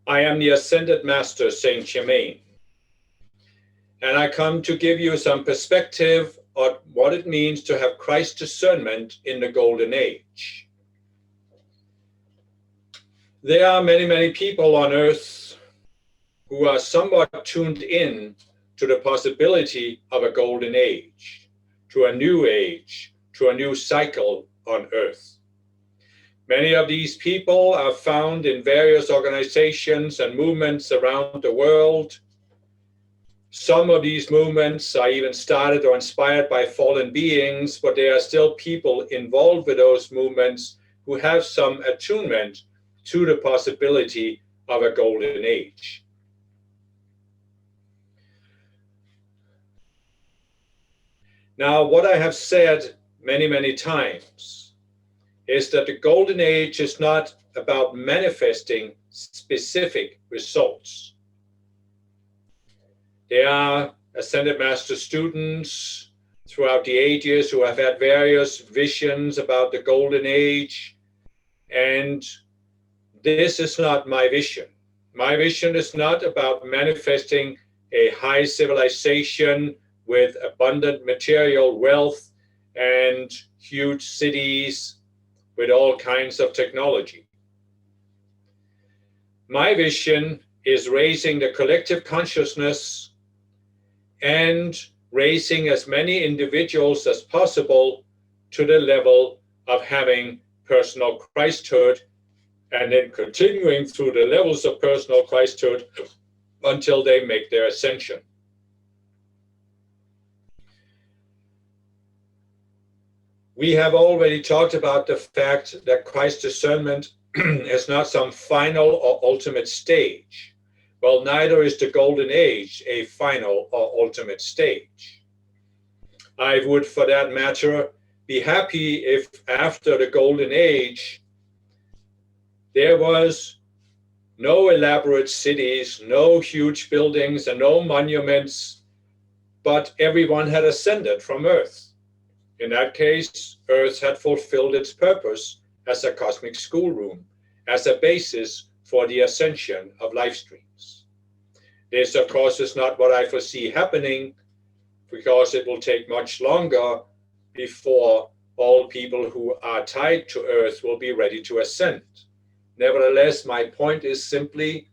I am the Ascended Master, Saint Germain, and I come to give you some perspective on what it means to have Christ discernment in the Golden Age. There are many, many people on earth who are somewhat tuned in to the possibility of a Golden Age, to a new age, to a new cycle on earth. Many of these people are found in various organizations and movements around the world. Some of these movements are even started or inspired by fallen beings, but there are still people involved with those movements who have some attunement to the possibility of a golden age. Now, what I have said many, many times is that the golden age is not about manifesting specific results. There are Ascended Master students throughout the ages who have had various visions about the golden age, and this is not my vision. My vision is not about manifesting a high civilization with abundant material wealth and huge cities with all kinds of technology. My vision is raising the collective consciousness and raising as many individuals as possible to the level of having personal Christhood, and then continuing through the levels of personal Christhood until they make their ascension. We have already talked about the fact that Christ discernment is not some final or ultimate stage. Well, neither is the Golden Age a final or ultimate stage. I would, for that matter, be happy if after the Golden Age, there was no elaborate cities, no huge buildings, and no monuments, but everyone had ascended from Earth. In that case, Earth had fulfilled its purpose as a cosmic schoolroom, as a basis for the ascension of life streams. This, of course, is not what I foresee happening, because it will take much longer before all people who are tied to Earth will be ready to ascend. Nevertheless, my point is simply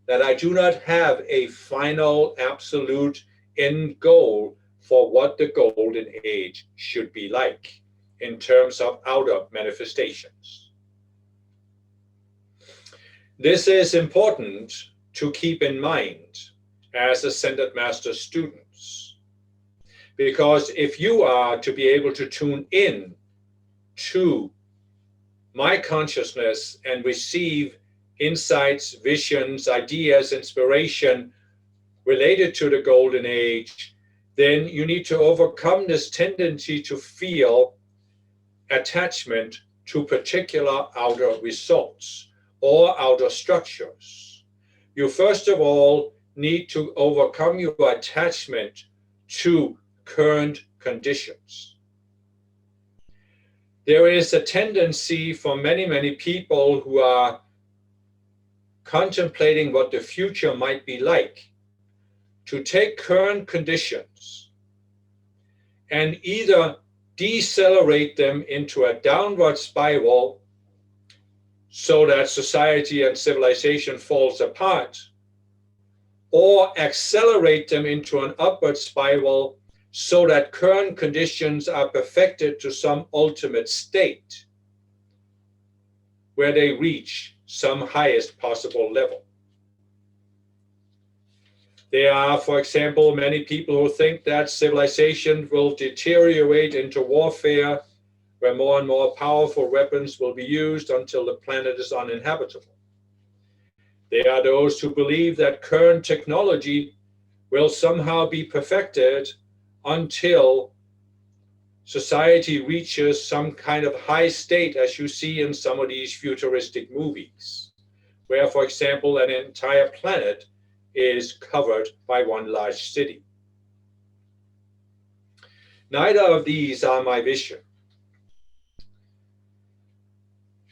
that I do not have a final, absolute end goal for what the Golden Age should be like in terms of outer manifestations. This is important to keep in mind as Ascended Master students, because if you are to be able to tune in to my consciousness and receive insights, visions, ideas, inspiration related to the Golden Age, then you need to overcome this tendency to feel attachment to particular outer results or outer structures. You first of all need to overcome your attachment to current conditions. There is a tendency for many, many people who are contemplating what the future might be like to take current conditions and either decelerate them into a downward spiral so that society and civilization falls apart, or accelerate them into an upward spiral so that current conditions are perfected to some ultimate state where they reach some highest possible level. There are, for example, many people who think that civilization will deteriorate into warfare, where more and more powerful weapons will be used until the planet is uninhabitable. There are those who believe that current technology will somehow be perfected until society reaches some kind of high state, as you see in some of these futuristic movies, where, for example, an entire planet is covered by one large city. Neither of these are my vision.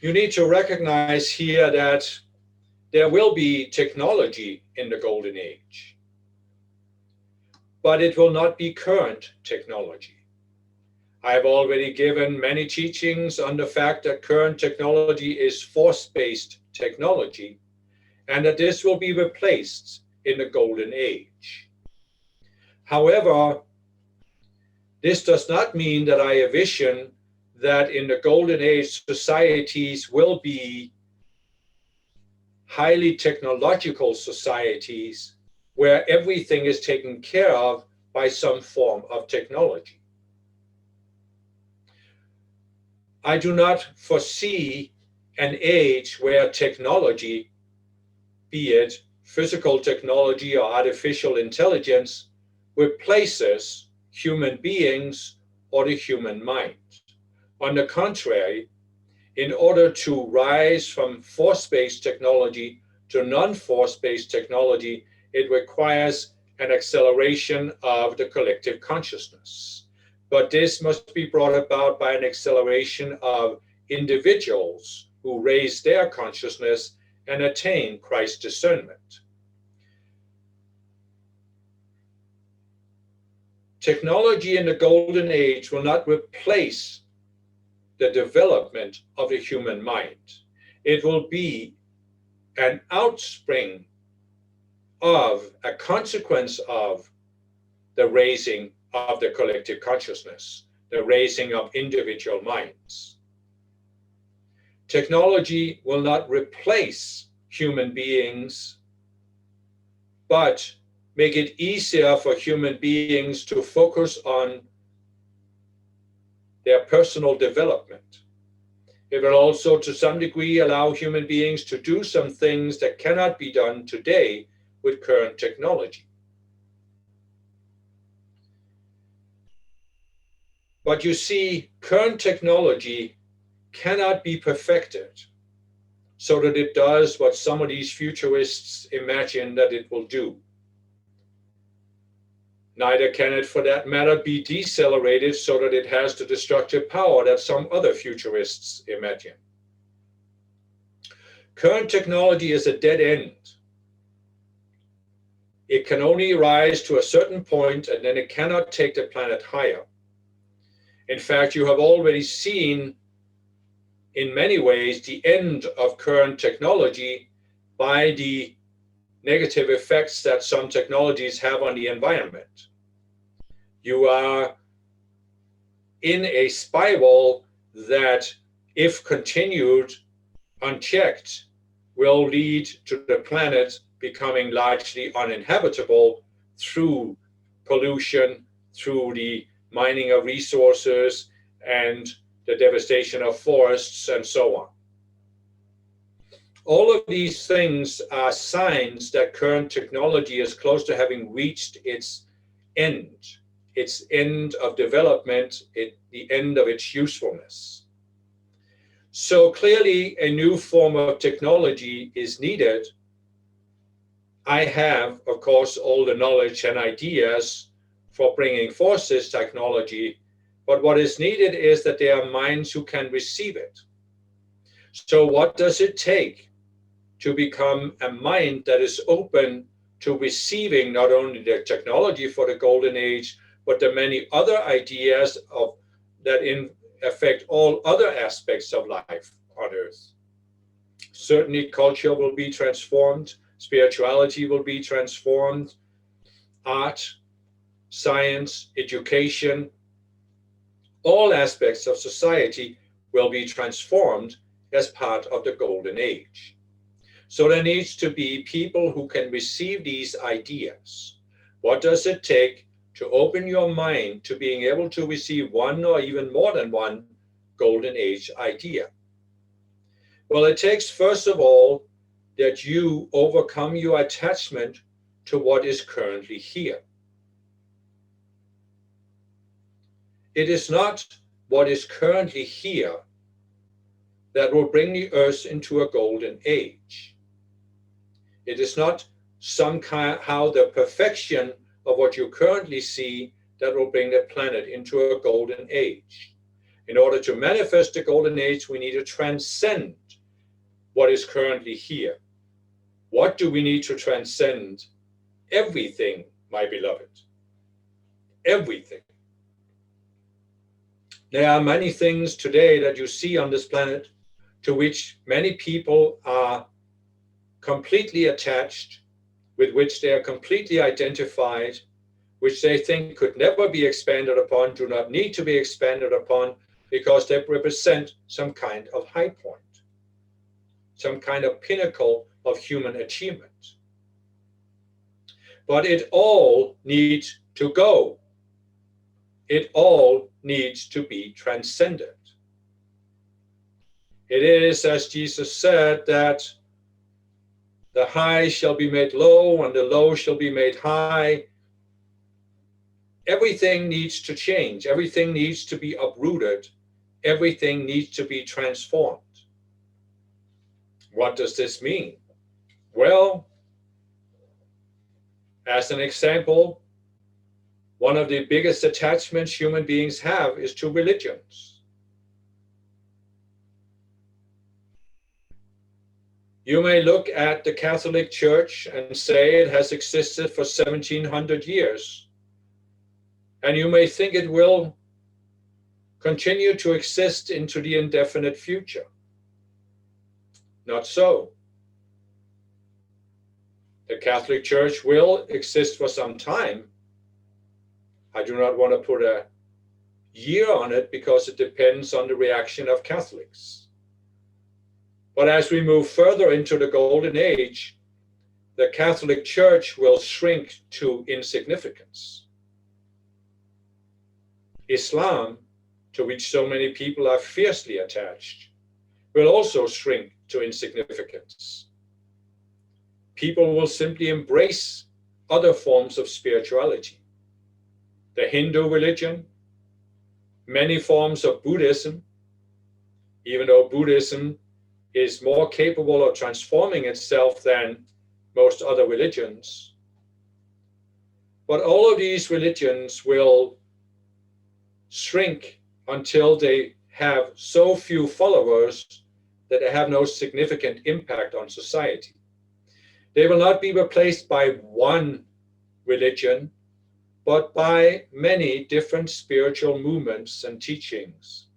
You need to recognize here that There will be technology in the golden age, but it will not be current technology. I have already given many teachings on the fact that current technology is force-based technology, and that this will be replaced in the golden age. However, this does not mean that I envision that in the golden age societies will be highly technological societies where everything is taken care of by some form of technology. I do not foresee an age where technology, be it physical technology or artificial intelligence, replaces human beings or the human mind. On the contrary, in order to rise from force-based technology to non-force-based technology, it requires an acceleration of the collective consciousness. But this must be brought about by an acceleration of individuals who raise their consciousness and attain Christ discernment. Technology in the golden age will not replace the development of the human mind. It will be an outspring of, a consequence of the raising of the collective consciousness, the raising of individual minds. Technology will not replace human beings, but make it easier for human beings to focus on their personal development. It will also, to some degree, allow human beings to do some things that cannot be done today with current technology. But you see, current technology cannot be perfected so that it does what some of these futurists imagine that it will do. Neither can it, for that matter, be decelerated so that it has the destructive power that some other futurists imagine. Current technology is a dead end. It can only rise to a certain point, and then it cannot take the planet higher. In fact, you have already seen, in many ways, the end of current technology by the negative effects that some technologies have on the environment. You are in a spiral that, if continued unchecked, will lead to the planet becoming largely uninhabitable through pollution, through the mining of resources, and the devastation of forests, and so on. All of these things are signs that current technology is close to having reached its end of development, the end of its usefulness. So clearly a new form of technology is needed. I have, of course, all the knowledge and ideas for bringing forth this technology, but what is needed is that there are minds who can receive it. So what does it take to become a mind that is open to receiving not only the technology for the golden age, but the many other ideas that affect all other aspects of life on earth? Certainly culture will be transformed, spirituality will be transformed, art, science, education, all aspects of society will be transformed as part of the golden age. So there needs to be people who can receive these ideas. What does it take to open your mind to being able to receive one or even more than one golden age idea? Well, it takes, first of all, that you overcome your attachment to what is currently here. It is not what is currently here that will bring the earth into a golden age. It is not somehow the perfection of what you currently see that will bring the planet into a golden age. In order to manifest the golden age, we need to transcend what is currently here. What do we need to transcend? Everything, my beloved. Everything. There are many things today that you see on this planet to which many people are completely attached, with which they are completely identified, which they think could never be expanded upon, do not need to be expanded upon, because they represent some kind of high point, some kind of pinnacle of human achievement. But it all needs to go. It all needs to be transcended. It is, as Jesus said, that the high shall be made low and the low shall be made high. Everything needs to change. Everything needs to be uprooted. Everything needs to be transformed. What does this mean? Well, as an example, one of the biggest attachments human beings have is to religions. You may look at the Catholic Church and say it has existed for 1700 years. And you may think it will continue to exist into the indefinite future. Not so. The Catholic Church will exist for some time. I do not want to put a year on it because it depends on the reaction of Catholics. But as we move further into the Golden Age, the Catholic Church will shrink to insignificance. Islam, to which so many people are fiercely attached, will also shrink to insignificance. People will simply embrace other forms of spirituality. The Hindu religion, many forms of Buddhism, even though Buddhism is more capable of transforming itself than most other religions. But all of these religions will shrink until they have so few followers that they have no significant impact on society. They will not be replaced by one religion, but by many different spiritual movements and teachings.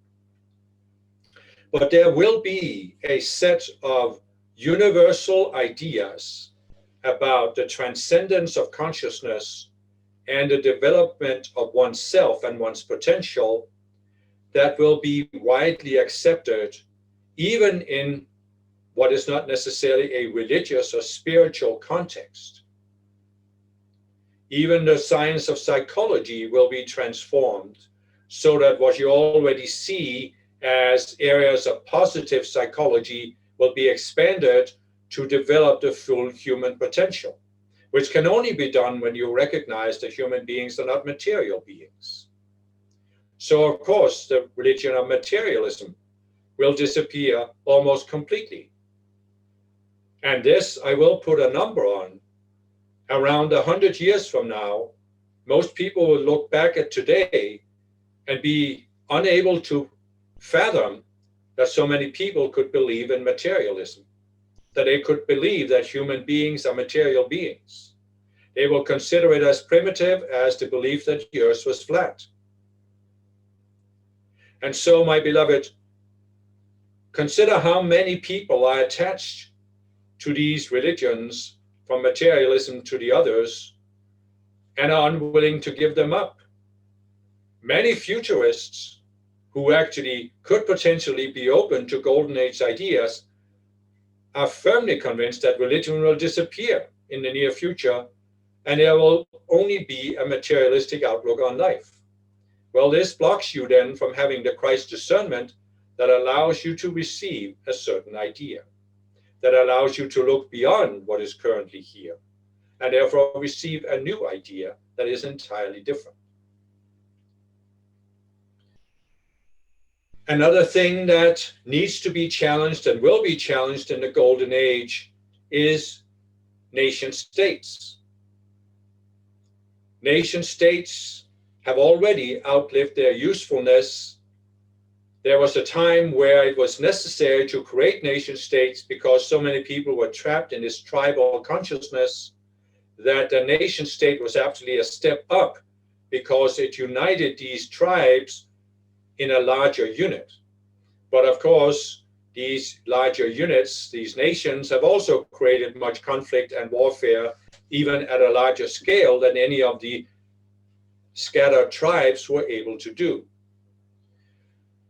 But there will be a set of universal ideas about the transcendence of consciousness and the development of oneself and one's potential that will be widely accepted, even in what is not necessarily a religious or spiritual context. Even the science of psychology will be transformed so that what you already see as areas of positive psychology will be expanded to develop the full human potential, which can only be done when you recognize that human beings are not material beings. So, of course, the religion of materialism will disappear almost completely. And this I will put a number on. Around 100 years from now, most people will look back at today and be unable to fathom that so many people could believe in materialism, that they could believe that human beings are material beings. They will consider it as primitive as the belief that the earth was flat. And so, my beloved, consider how many people are attached to these religions, from materialism to the others, and are unwilling to give them up. Many futurists who actually could potentially be open to Golden Age ideas are firmly convinced that religion will disappear in the near future and there will only be a materialistic outlook on life. Well, this blocks you then from having the Christ discernment that allows you to receive a certain idea, that allows you to look beyond what is currently here, and therefore receive a new idea that is entirely different. Another thing that needs to be challenged and will be challenged in the Golden Age is nation states. Nation states have already outlived their usefulness There was a time where it was necessary to create nation states because so many people were trapped in this tribal consciousness that the nation state was actually a step up because it united these tribes in a larger unit. But of course, these larger units, these nations, have also created much conflict and warfare, even at a larger scale than any of the scattered tribes were able to do.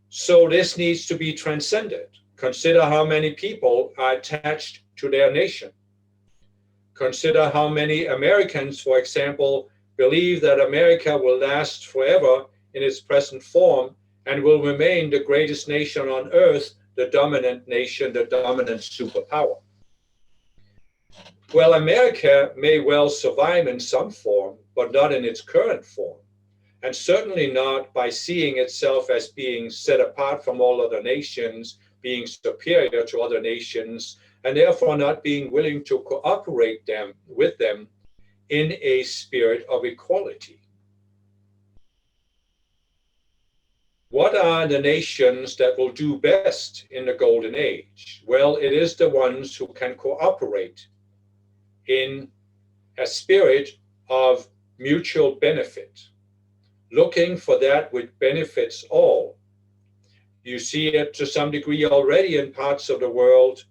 So this needs to be transcended. Consider how many people are attached to their nation. Consider how many Americans, for example, believe that America will last forever in its present form and will remain the greatest nation on earth, the dominant nation, the dominant superpower. Well, America may well survive in some form, but not in its current form, and certainly not by seeing itself as being set apart from all other nations, being superior to other nations, and therefore not being willing to cooperate with them in a spirit of equality. What are the nations that will do best in the golden age? Well, it is the ones who can cooperate in a spirit of mutual benefit, looking for that which benefits all. You see it to some degree already in parts of the world,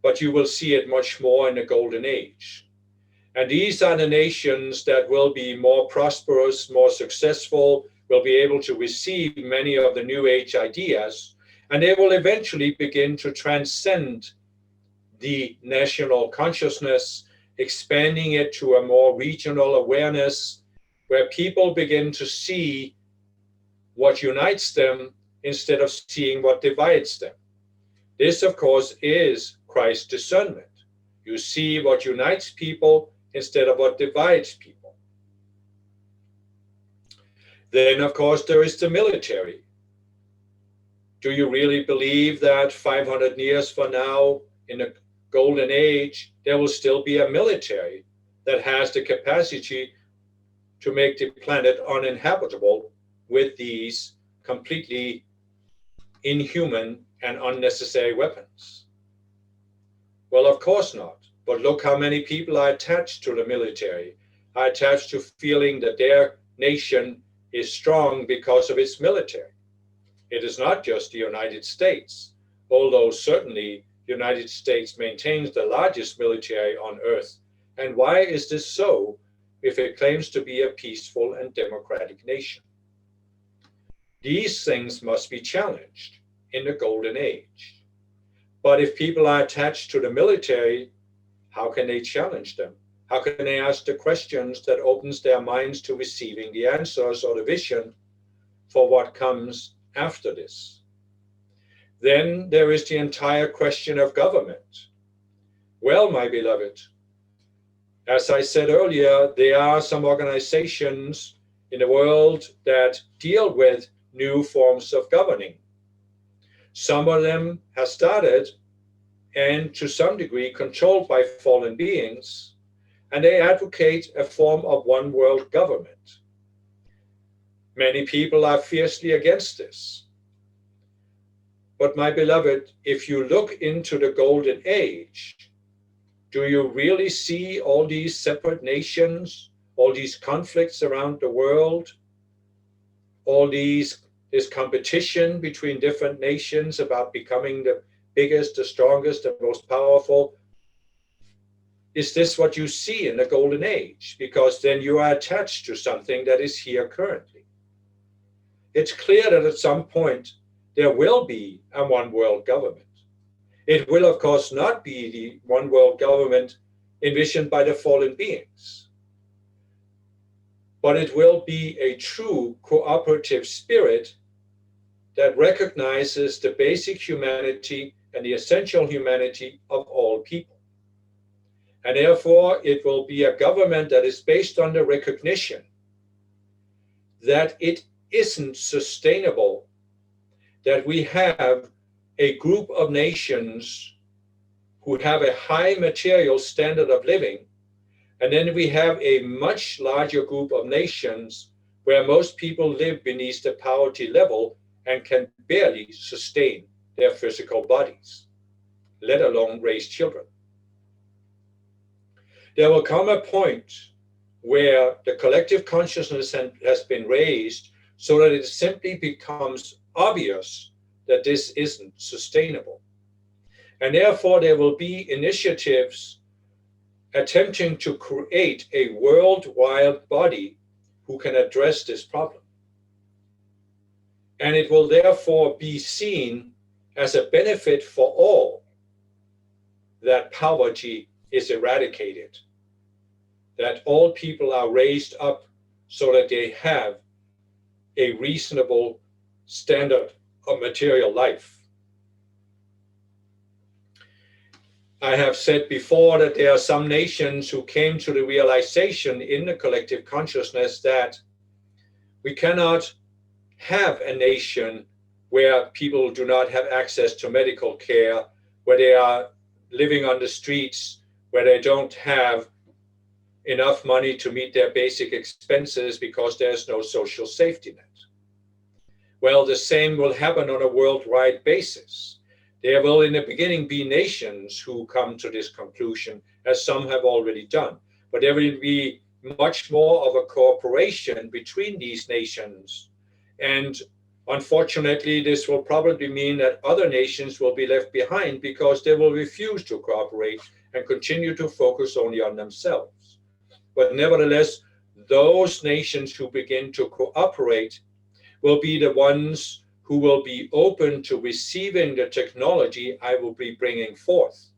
but you will see it much more in the golden age. And these are the nations that will be more prosperous, more successful, will be able to receive many of the new age ideas, and they will eventually begin to transcend the national consciousness, expanding it to a more regional awareness where people begin to see what unites them instead of seeing what divides them. This, of course, is Christ discernment. You see what unites people instead of what divides people. Then, of course, there is the military. Do you really believe that 500 years from now, in the golden age, there will still be a military that has the capacity to make the planet uninhabitable with these completely inhuman and unnecessary weapons? Well, of course not. But look how many people are attached to the military, are attached to feeling that their nation is strong because of its military. It is not just the United States, although certainly the United States maintains the largest military on earth. And why is this so if it claims to be a peaceful and democratic nation? These things must be challenged in the golden age. But if people are attached to the military, how can they challenge them? How can they ask the questions that opens their minds to receiving the answers or the vision for what comes after this? Then there is the entire question of government. Well, my beloved, as I said earlier, there are some organizations in the world that deal with new forms of governing. Some of them have started and to some degree controlled by fallen beings, and they advocate a form of one world government. Many people are fiercely against this. But my beloved, if you look into the golden age, do you really see all these separate nations, all these conflicts around the world, all this competition between different nations about becoming the biggest, the strongest, the most powerful? Is this what you see in the golden age? Because then you are attached to something that is here currently. It's clear that at some point there will be a one world government. It will, of course, not be the one world government envisioned by the fallen beings, but it will be a true cooperative spirit that recognizes the basic humanity and the essential humanity of all people. And therefore, it will be a government that is based on the recognition that it isn't sustainable that we have a group of nations who have a high material standard of living, and then we have a much larger group of nations where most people live beneath the poverty level, and can barely sustain their physical bodies, let alone raise children. There will come a point where the collective consciousness has been raised so that it simply becomes obvious that this isn't sustainable. And therefore, there will be initiatives attempting to create a worldwide body who can address this problem. And it will therefore be seen as a benefit for all that poverty is eradicated, that all people are raised up so that they have a reasonable standard of material life. I have said before that there are some nations who came to the realization in the collective consciousness that we cannot have a nation where people do not have access to medical care, where they are living on the streets, where they don't have enough money to meet their basic expenses because there's no social safety net. Well, the same will happen on a worldwide basis. There will in the beginning be nations who come to this conclusion, as some have already done, but there will be much more of a cooperation between these nations. And unfortunately, this will probably mean that other nations will be left behind because they will refuse to cooperate and continue to focus only on themselves. But nevertheless, those nations who begin to cooperate will be the ones who will be open to receiving the technology I will be bringing forth.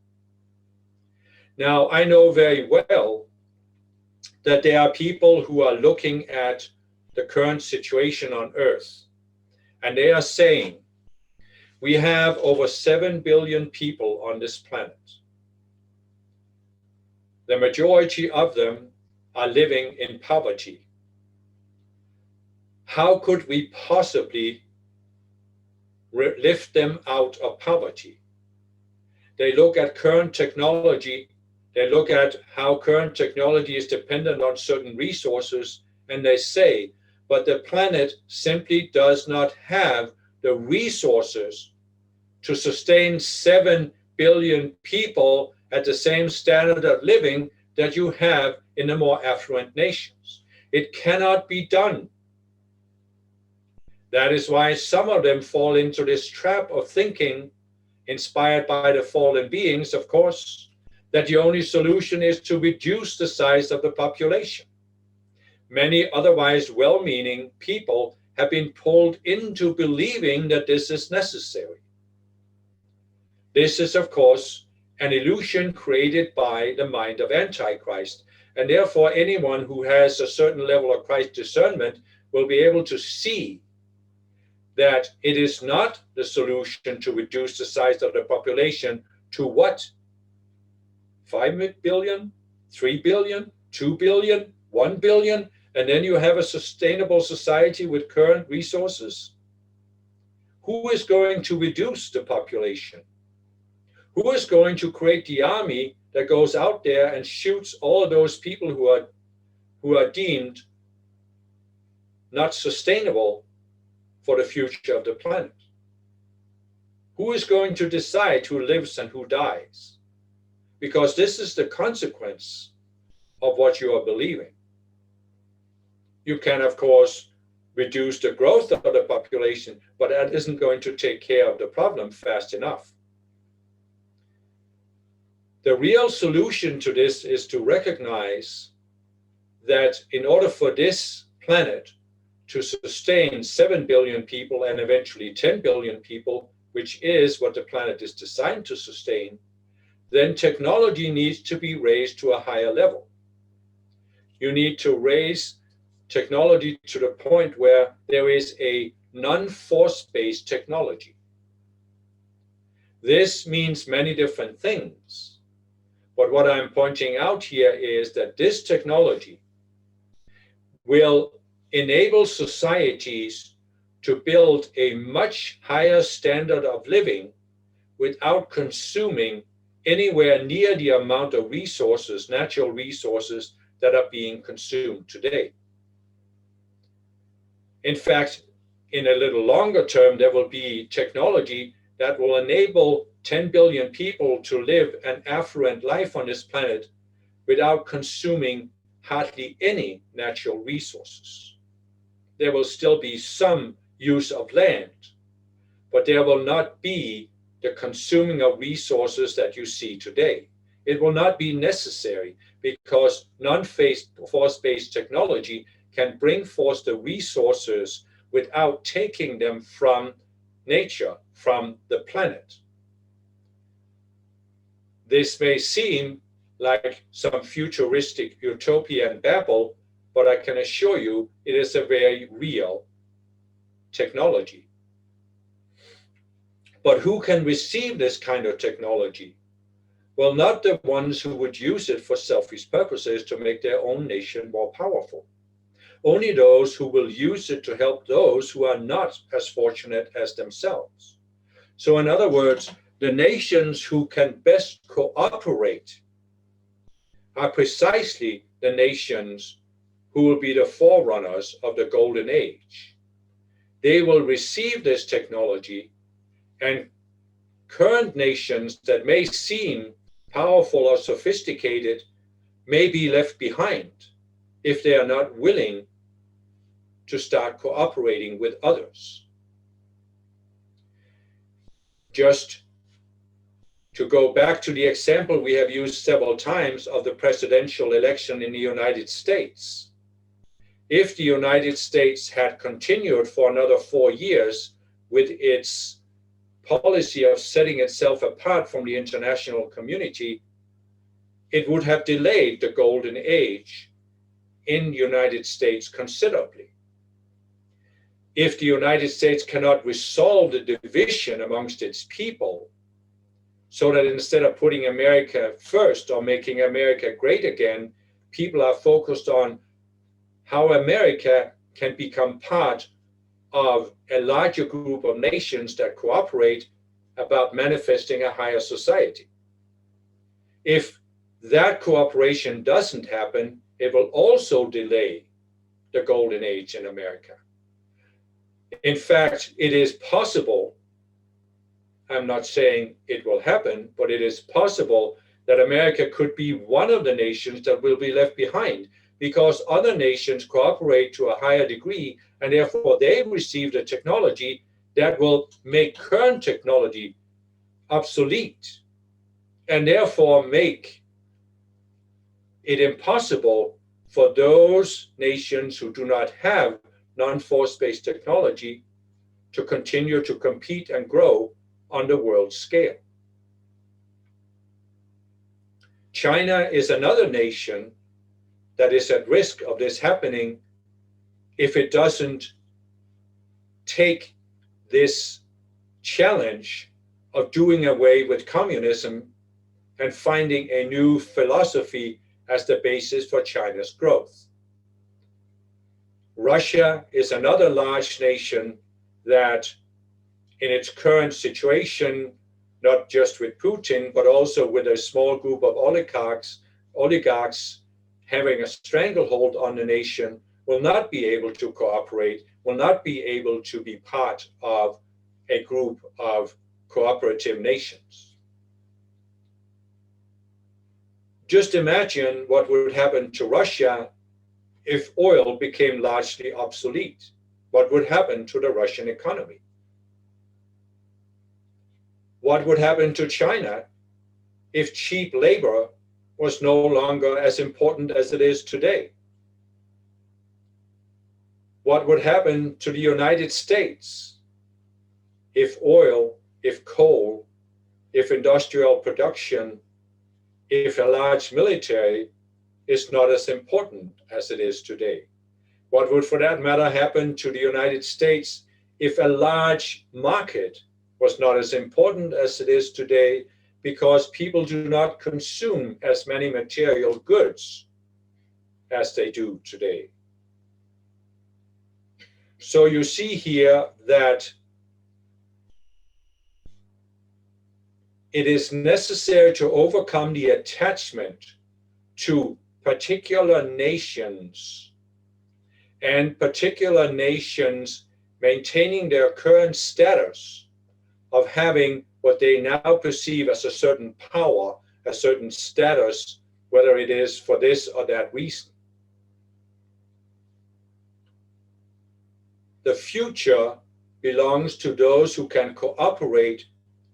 Now, I know very well that there are people who are looking at the current situation on Earth, and they are saying, we have over 7 billion people on this planet. The majority of them are living in poverty. How could we possibly lift them out of poverty? They look at current technology, they look at how current technology is dependent on certain resources, and they say, but the planet simply does not have the resources to sustain 7 billion people at the same standard of living that you have in the more affluent nations. It cannot be done. That is why some of them fall into this trap of thinking, inspired by the fallen beings, of course, that the only solution is to reduce the size of the population. Many otherwise well-meaning people have been pulled into believing that this is necessary. This is, of course, an illusion created by the mind of Antichrist, and therefore anyone who has a certain level of Christ discernment will be able to see that it is not the solution to reduce the size of the population to what? 5 billion, 3 billion, 2 billion, 1 billion, and then you have a sustainable society with current resources? Who is going to reduce the population? Who is going to create the army that goes out there and shoots all of those people who are deemed not sustainable for the future of the planet? Who is going to decide who lives and who dies? Because this is the consequence of what you are believing. You can, of course, reduce the growth of the population, but that isn't going to take care of the problem fast enough. The real solution to this is to recognize that in order for this planet to sustain 7 billion people and eventually 10 billion people, which is what the planet is designed to sustain, then technology needs to be raised to a higher level. You need to raise technology to the point where there is a non-force-based technology. This means many different things, but what I'm pointing out here is that this technology will enable societies to build a much higher standard of living without consuming anywhere near the amount of resources, natural resources, that are being consumed today. In fact, in a little longer term, there will be technology that will enable 10 billion people to live an affluent life on this planet without consuming hardly any natural resources. There will still be some use of land, but there will not be the consuming of resources that you see today. It will not be necessary because non-force-based technology can bring forth the resources without taking them from nature, from the planet. This may seem like some futuristic utopian babble, but I can assure you it is a very real technology. But who can receive this kind of technology? Well, not the ones who would use it for selfish purposes to make their own nation more powerful. Only those who will use it to help those who are not as fortunate as themselves. So in other words, the nations who can best cooperate are precisely the nations who will be the forerunners of the golden age. They will receive this technology, and current nations that may seem powerful or sophisticated may be left behind if they are not willing to start cooperating with others. Just to go back to the example we have used several times of the presidential election in the United States. If the United States had continued for another 4 years with its policy of setting itself apart from the international community, it would have delayed the golden age in the United States considerably. If the United States cannot resolve the division amongst its people, so that instead of putting America first or making America great again, people are focused on how America can become part of a larger group of nations that cooperate about manifesting a higher society. If that cooperation doesn't happen, it will also delay the golden age in America. In fact, it is possible, I'm not saying it will happen, but it is possible that America could be one of the nations that will be left behind because other nations cooperate to a higher degree, and therefore they receive the technology that will make current technology obsolete and therefore make it impossible for those nations who do not have non-force-based technology to continue to compete and grow on the world scale. China is another nation that is at risk of this happening if it doesn't take this challenge of doing away with communism and finding a new philosophy as the basis for China's growth. Russia is another large nation that, in its current situation, not just with Putin, but also with a small group of oligarchs having a stranglehold on the nation, will not be able to cooperate, will not be able to be part of a group of cooperative nations. Just imagine what would happen to Russia if oil became largely obsolete. What would happen to the Russian economy? What would happen to China if cheap labor was no longer as important as it is today? What would happen to the United States if oil, if coal, if industrial production, if a large military is not as important as it is today? What would, for that matter, happen to the United States if a large market was not as important as it is today because people do not consume as many material goods as they do today? So you see here that it is necessary to overcome the attachment to particular nations and particular nations maintaining their current status of having what they now perceive as a certain power, a certain status, whether it is for this or that reason. The future belongs to those who can cooperate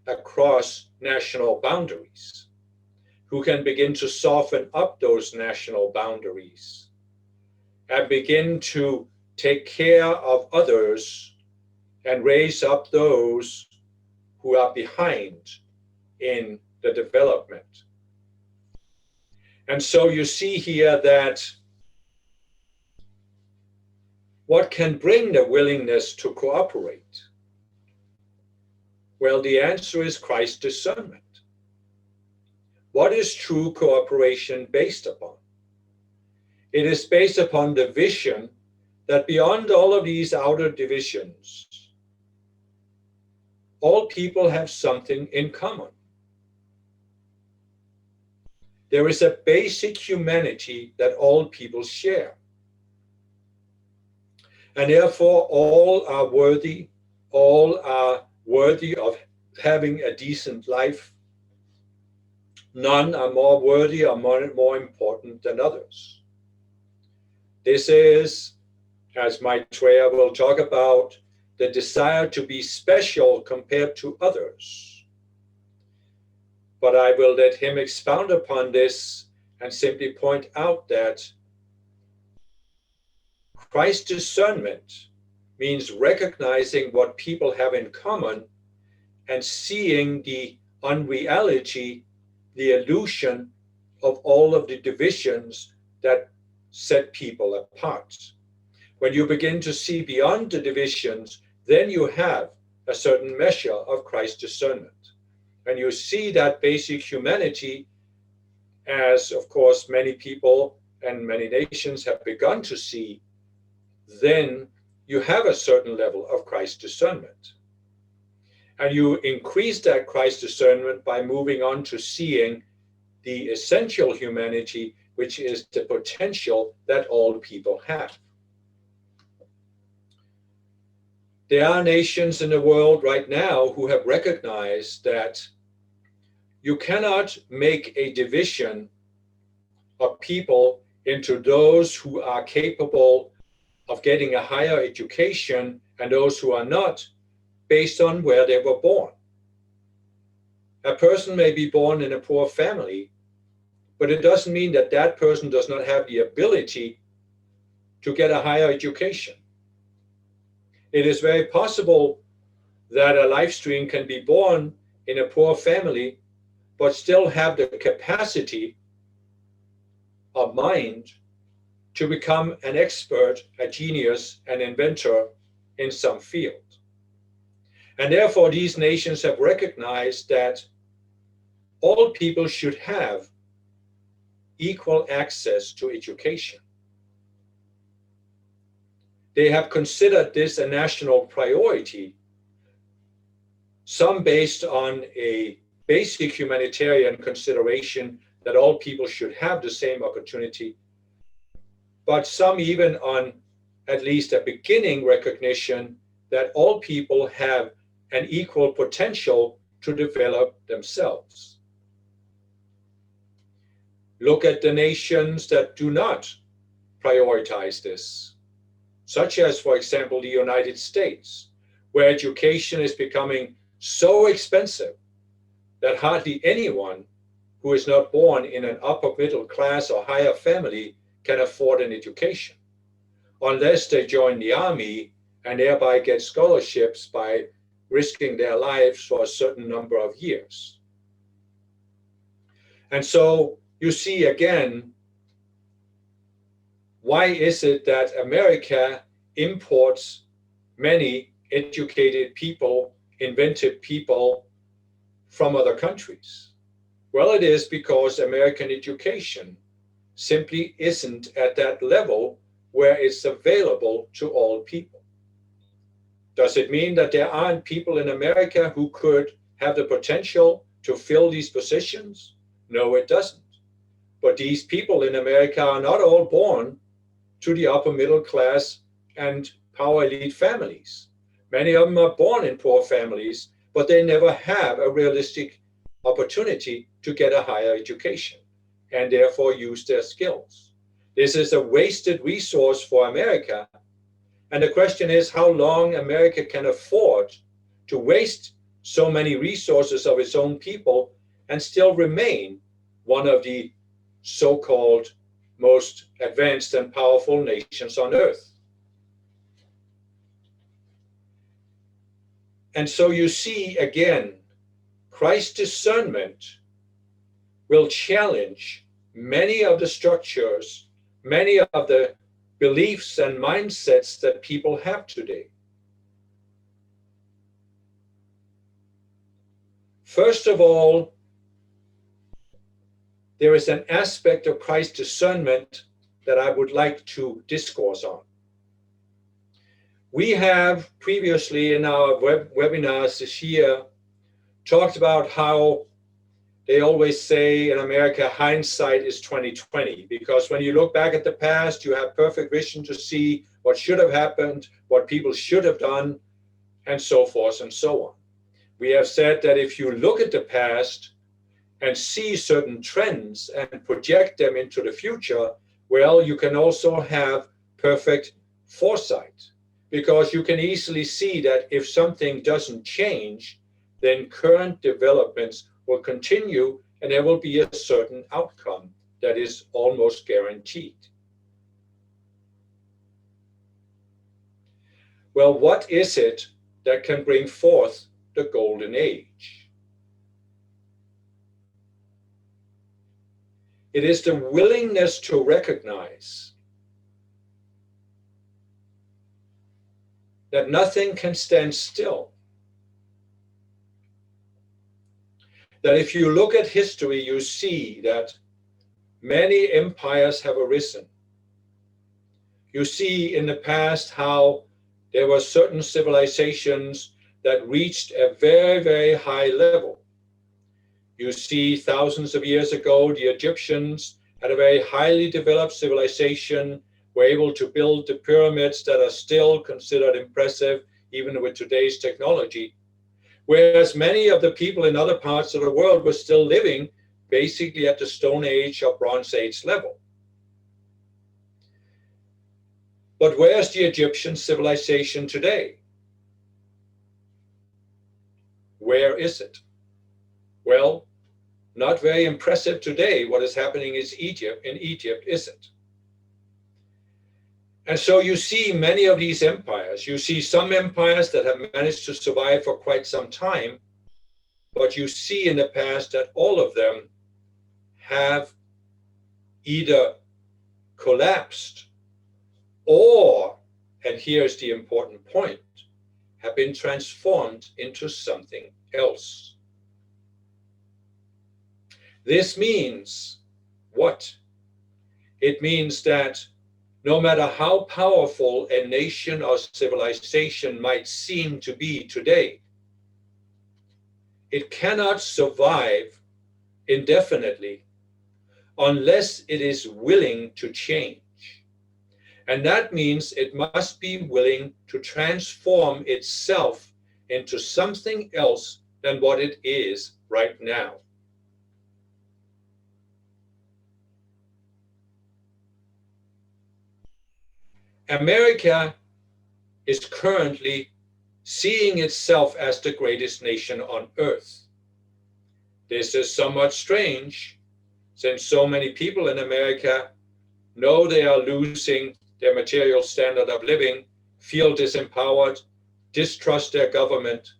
across national boundaries, who can begin to soften up those national boundaries and begin to take care of others and raise up those who are behind in the development. And so you see here that what can bring the willingness to cooperate? Well, the answer is Christ discernment. What is true cooperation based upon? It is based upon the vision that beyond all of these outer divisions, all people have something in common. There is a basic humanity that all people share. And therefore, all are worthy of having a decent life. None are more worthy or more important than others. This is, as Maitreya will talk about, the desire to be special compared to others. But I will let him expound upon this and simply point out that Christ discernment means recognizing what people have in common and seeing the unreality, the illusion of all of the divisions that set people apart. When you begin to see beyond the divisions, then you have a certain measure of Christ discernment. And you see that basic humanity, as of course many people and many nations have begun to see, then you have a certain level of Christ discernment. And you increase that Christ discernment by moving on to seeing the essential humanity, which is the potential that all people have. There are nations in the world right now who have recognized that you cannot make a division of people into those who are capable of getting a higher education and those who are not, based on where they were born. A person may be born in a poor family, but it doesn't mean that that person does not have the ability to get a higher education. It is very possible that a live stream can be born in a poor family, but still have the capacity of mind to become an expert, a genius, an inventor in some field. And therefore, these nations have recognized that all people should have equal access to education. They have considered this a national priority, some based on a basic humanitarian consideration that all people should have the same opportunity, but some even on at least a beginning recognition that all people have an equal potential to develop themselves. Look at the nations that do not prioritize this, such as, for example, the United States, where education is becoming so expensive that hardly anyone who is not born in an upper middle class or higher family can afford an education, unless they join the army and thereby get scholarships by risking their lives for a certain number of years. And so you see again, why is it that America imports many educated people, inventive people from other countries? Well, it is because American education simply isn't at that level where it's available to all people. Does it mean that there aren't people in America who could have the potential to fill these positions? No, it doesn't. But these people in America are not all born to the upper middle class and power elite families. Many of them are born in poor families, but they never have a realistic opportunity to get a higher education and therefore use their skills. This is a wasted resource for America. And the question is how long America can afford to waste so many resources of its own people and still remain one of the so-called most advanced and powerful nations on earth. And so you see, again, Christ's discernment will challenge many of the structures, many of the beliefs and mindsets that people have today. First of all, there is an aspect of Christ's discernment that I would like to discourse on. We have previously in our webinars this year talked about how they always say in America, hindsight is 20/20, because when you look back at the past, you have perfect vision to see what should have happened, what people should have done, and so forth and so on. We have said that if you look at the past and see certain trends and project them into the future, well, you can also have perfect foresight, because you can easily see that if something doesn't change, then current developments will continue and there will be a certain outcome that is almost guaranteed. Well, what is it that can bring forth the golden age? It is the willingness to recognize that nothing can stand still. That if you look at history, you see that many empires have arisen. You see in the past how there were certain civilizations that reached a very, very high level. You see thousands of years ago, the Egyptians had a very highly developed civilization, were able to build the pyramids that are still considered impressive, even with today's technology. Whereas many of the people in other parts of the world were still living basically at the Stone Age or Bronze Age level. But where's the Egyptian civilization today? Where is it? Well, not very impressive today. What is happening in Egypt, is it? And so you see many of these empires. You see some empires that have managed to survive for quite some time, but you see in the past that all of them have either collapsed or, and here's the important point, have been transformed into something else. This means what? It means that no matter how powerful a nation or civilization might seem to be today, it cannot survive indefinitely unless it is willing to change. And that means it must be willing to transform itself into something else than what it is right now. America is currently seeing itself as the greatest nation on earth. This is somewhat strange, since so many people in America know they are losing their material standard of living, feel disempowered, distrust their government.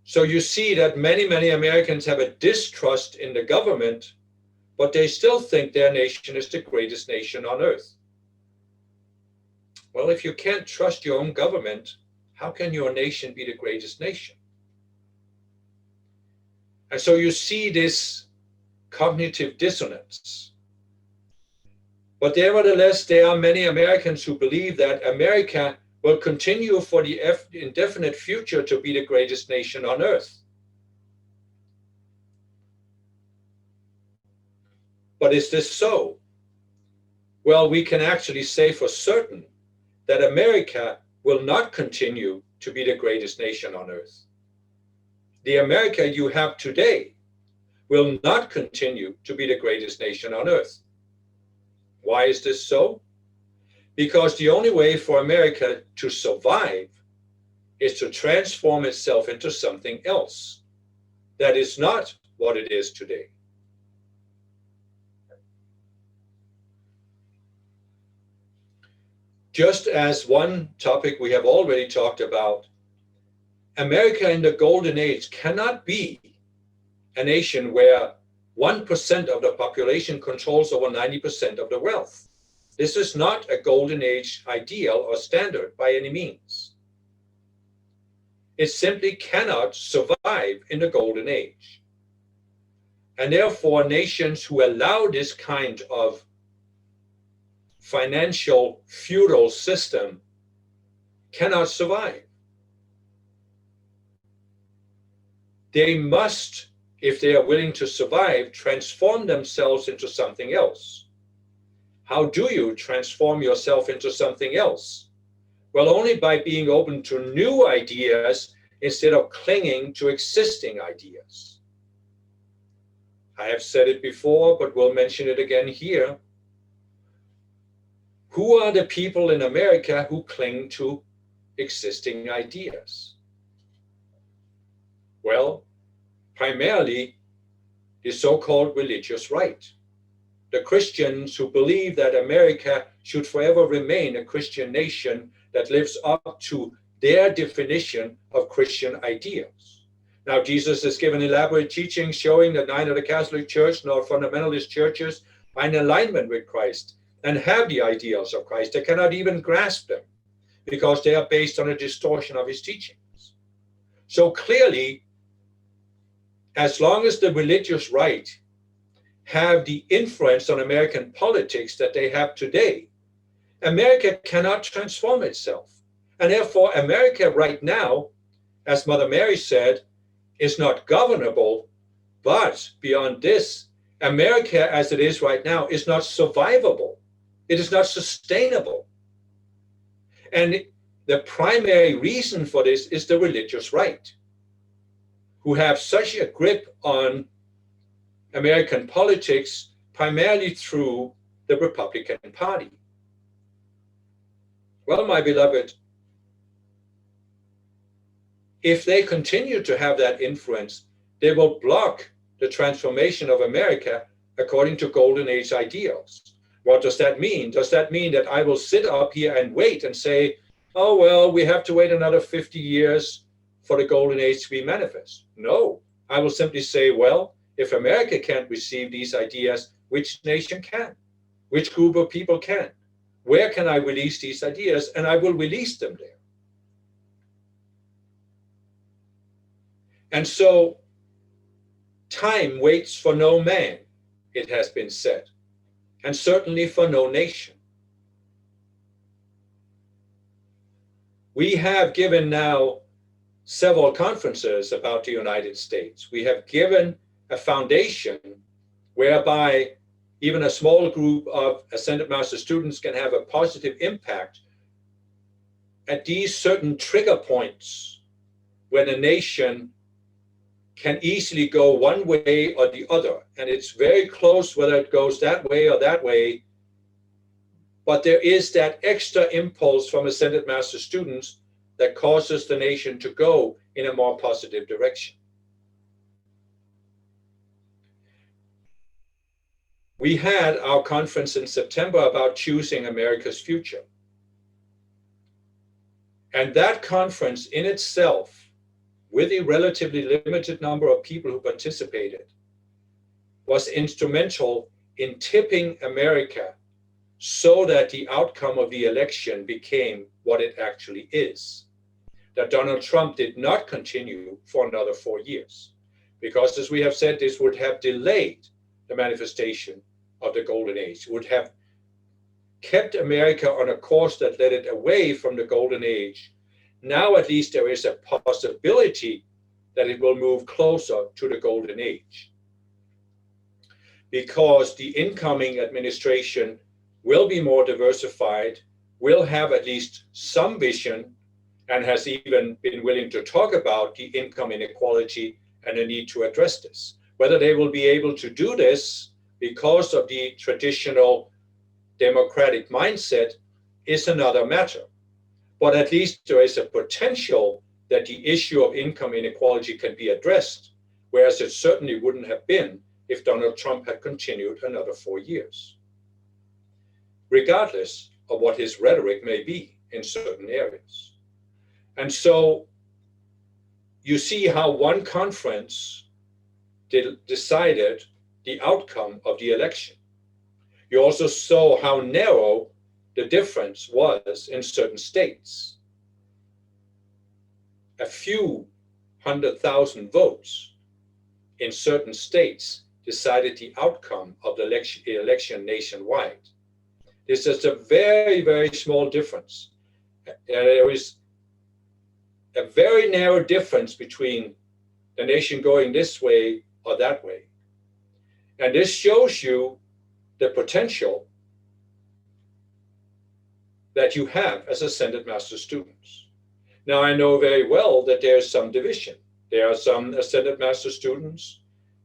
So you see that many, many Americans have a distrust in the government, but they still think their nation is the greatest nation on earth. Well, if you can't trust your own government, how can your nation be the greatest nation? And so you see this cognitive dissonance. But nevertheless, there are many Americans who believe that America will continue for the indefinite future to be the greatest nation on earth. But is this so? Well, we can actually say for certain that America will not continue to be the greatest nation on earth. The America you have today will not continue to be the greatest nation on earth. Why is this so? Because the only way for America to survive is to transform itself into something else that is not what it is today. Just as one topic we have already talked about, America in the golden age cannot be a nation where 1% of the population controls over 90% of the wealth. This is not a golden age ideal or standard by any means. It simply cannot survive in the golden age. And therefore, nations who allow this kind of financial feudal system cannot survive. They must, if they are willing to survive, transform themselves into something else. How do you transform yourself into something else? Well, only by being open to new ideas instead of clinging to existing ideas. I have said it before, but we'll mention it again here. Who are the people in America who cling to existing ideas? Well, primarily the so-called religious right. The Christians who believe that America should forever remain a Christian nation that lives up to their definition of Christian ideals. Now, Jesus has given elaborate teachings showing that neither the Catholic Church nor fundamentalist churches are in alignment with Christ and have the ideals of Christ. They cannot even grasp them because they are based on a distortion of his teachings. So clearly, as long as the religious right have the influence on American politics that they have today, America cannot transform itself. And therefore, America right now, as Mother Mary said, is not governable, but beyond this, America as it is right now is not survivable. It is not sustainable. And the primary reason for this is the religious right, who have such a grip on American politics primarily through the Republican Party. Well, my beloved, if they continue to have that influence, they will block the transformation of America according to Golden Age ideals. What does that mean? Does that mean that I will sit up here and wait and say, oh, well, we have to wait another 50 years for the Golden Age to be manifest? No, I will simply say, well, if America can't receive these ideas, which nation can? Which group of people can? Where can I release these ideas? And I will release them there. And so time waits for no man, it has been said, and certainly for no nation. We have given now several conferences about the United States. We have given a foundation whereby even a small group of Ascended Master students can have a positive impact at these certain trigger points when a nation can easily go one way or the other. And it's very close whether it goes that way or that way. But there is that extra impulse from Ascended Master students that causes the nation to go in a more positive direction. We had our conference in September about choosing America's future. And that conference in itself, with a relatively limited number of people who participated, was instrumental in tipping America so that the outcome of the election became what it actually is. That Donald Trump did not continue for another 4 years. Because as we have said, this would have delayed the manifestation of the Golden Age, would have kept America on a course that led it away from the Golden Age. Now at least there is a possibility that it will move closer to the Golden Age, because the incoming administration will be more diversified, will have at least some vision and has even been willing to talk about the income inequality and the need to address this. Whether they will be able to do this because of the traditional democratic mindset is another matter. But at least there is a potential that the issue of income inequality can be addressed, whereas it certainly wouldn't have been if Donald Trump had continued another 4 years, regardless of what his rhetoric may be in certain areas. And so you see how one conference decided the outcome of the election. You also saw how narrow the difference was in certain states. A few 100,000 votes in certain states decided the outcome of the election nationwide. This is a very, very small difference. There is a very narrow difference between the nation going this way or that way. And this shows you the potential that you have as ascended master students. Now, I know very well that there's some division. There are some ascended master students,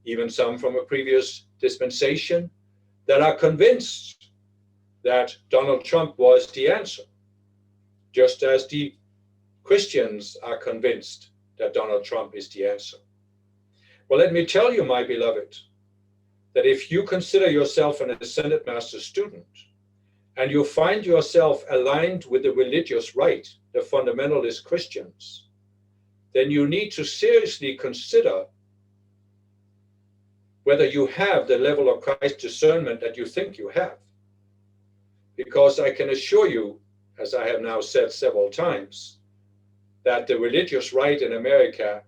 even some from a previous dispensation, that are convinced that Donald Trump was the answer, just as the Christians are convinced that Donald Trump is the answer. Well, let me tell you, my beloved, that if you consider yourself an ascended master student and you find yourself aligned with the religious right, the fundamentalist Christians, then you need to seriously consider whether you have the level of Christ discernment that you think you have. Because I can assure you, as I have now said several times, that the religious right in America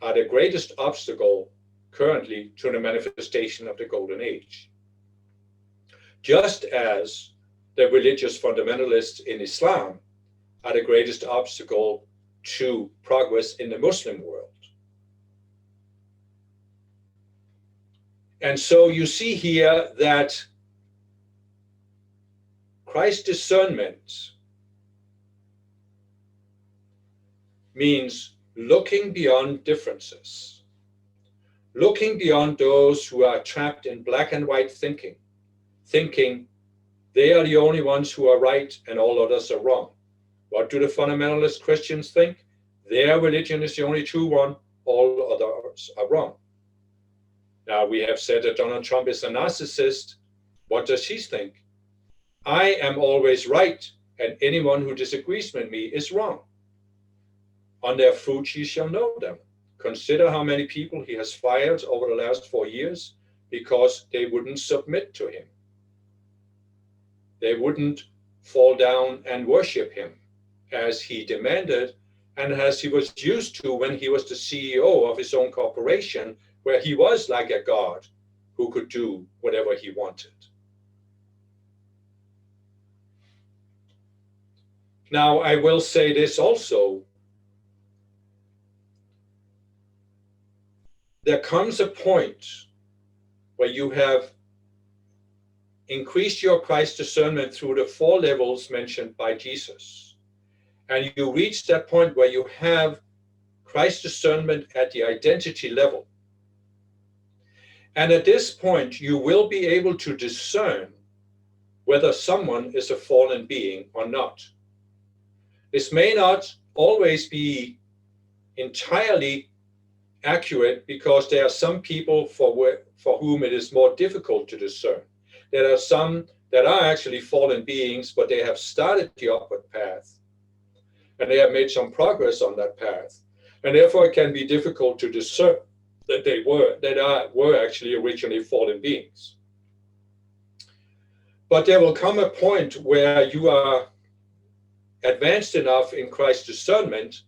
are the greatest obstacle currently to the manifestation of the golden age. Just as the religious fundamentalists in Islam are the greatest obstacle to progress in the Muslim world. And so you see here that Christ discernment means looking beyond differences, looking beyond those who are trapped in black and white thinking they are the only ones who are right and all others are wrong. What do the fundamentalist Christians think? Their religion is the only true one, all others are wrong. Now, we have said that Donald Trump is a narcissist. What does he think? I am always right, and anyone who disagrees with me is wrong. On their fruits ye shall know them. Consider how many people he has fired over the last 4 years because they wouldn't submit to him. They wouldn't fall down and worship him as he demanded and as he was used to when he was the CEO of his own corporation, where he was like a god who could do whatever he wanted. Now, I will say this also. There comes a point where you have increased your Christ discernment through the 4 levels mentioned by Jesus. And you reach that point where you have Christ discernment at the identity level. And at this point, you will be able to discern whether someone is a fallen being or not. This may not always be entirely accurate because there are some people for whom it is more difficult to discern. There are some that are actually fallen beings, but they have started the upward path and they have made some progress on that path. And therefore it can be difficult to discern that they were actually originally fallen beings. But there will come a point where you are advanced enough in Christ's discernment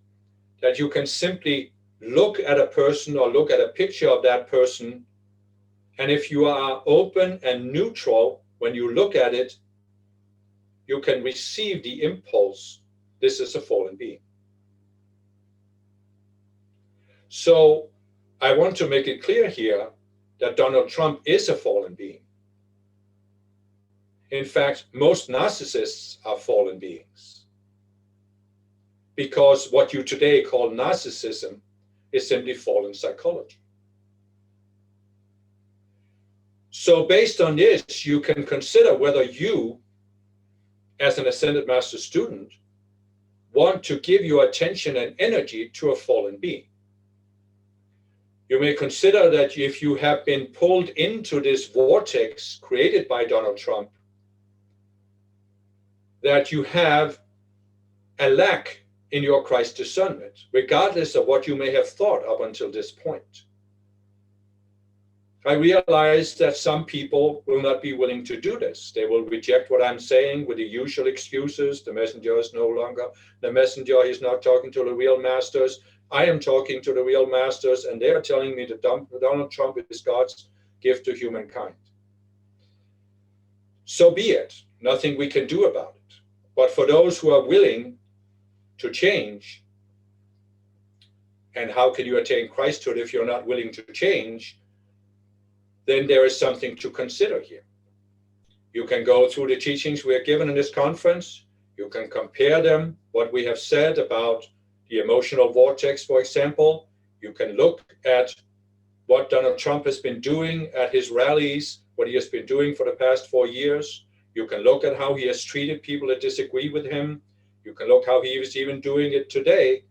that you can simply look at a person or look at a picture of that person, and if you are open and neutral when you look at it, you can receive the impulse, this is a fallen being. So I want to make it clear here that Donald Trump is a fallen being. In fact, most narcissists are fallen beings. because what you today call narcissism is simply fallen psychology. So based on this, you can consider whether you, as an Ascended Master student, want to give your attention and energy to a fallen being. You may consider that if you have been pulled into this vortex created by Donald Trump, that you have a lack in your Christ discernment, regardless of what you may have thought up until this point. I realize that some people will not be willing to do this. They will reject what I'm saying with the usual excuses. The messenger is no longer the messenger. He's not talking to the real masters. I am talking to the real masters, and they are telling me that Donald Trump is God's gift to humankind. So be it. Nothing we can do about it. But for those who are willing to change, and how can you attain Christhood if you're not willing to change? Then there is something to consider here. You can go through the teachings we are given in this conference. You can compare them, what we have said about the emotional vortex, for example. You can look at what Donald Trump has been doing at his rallies, what he has been doing for the past 4 years. You can look at how he has treated people that disagree with him. You can look how he is even doing it today,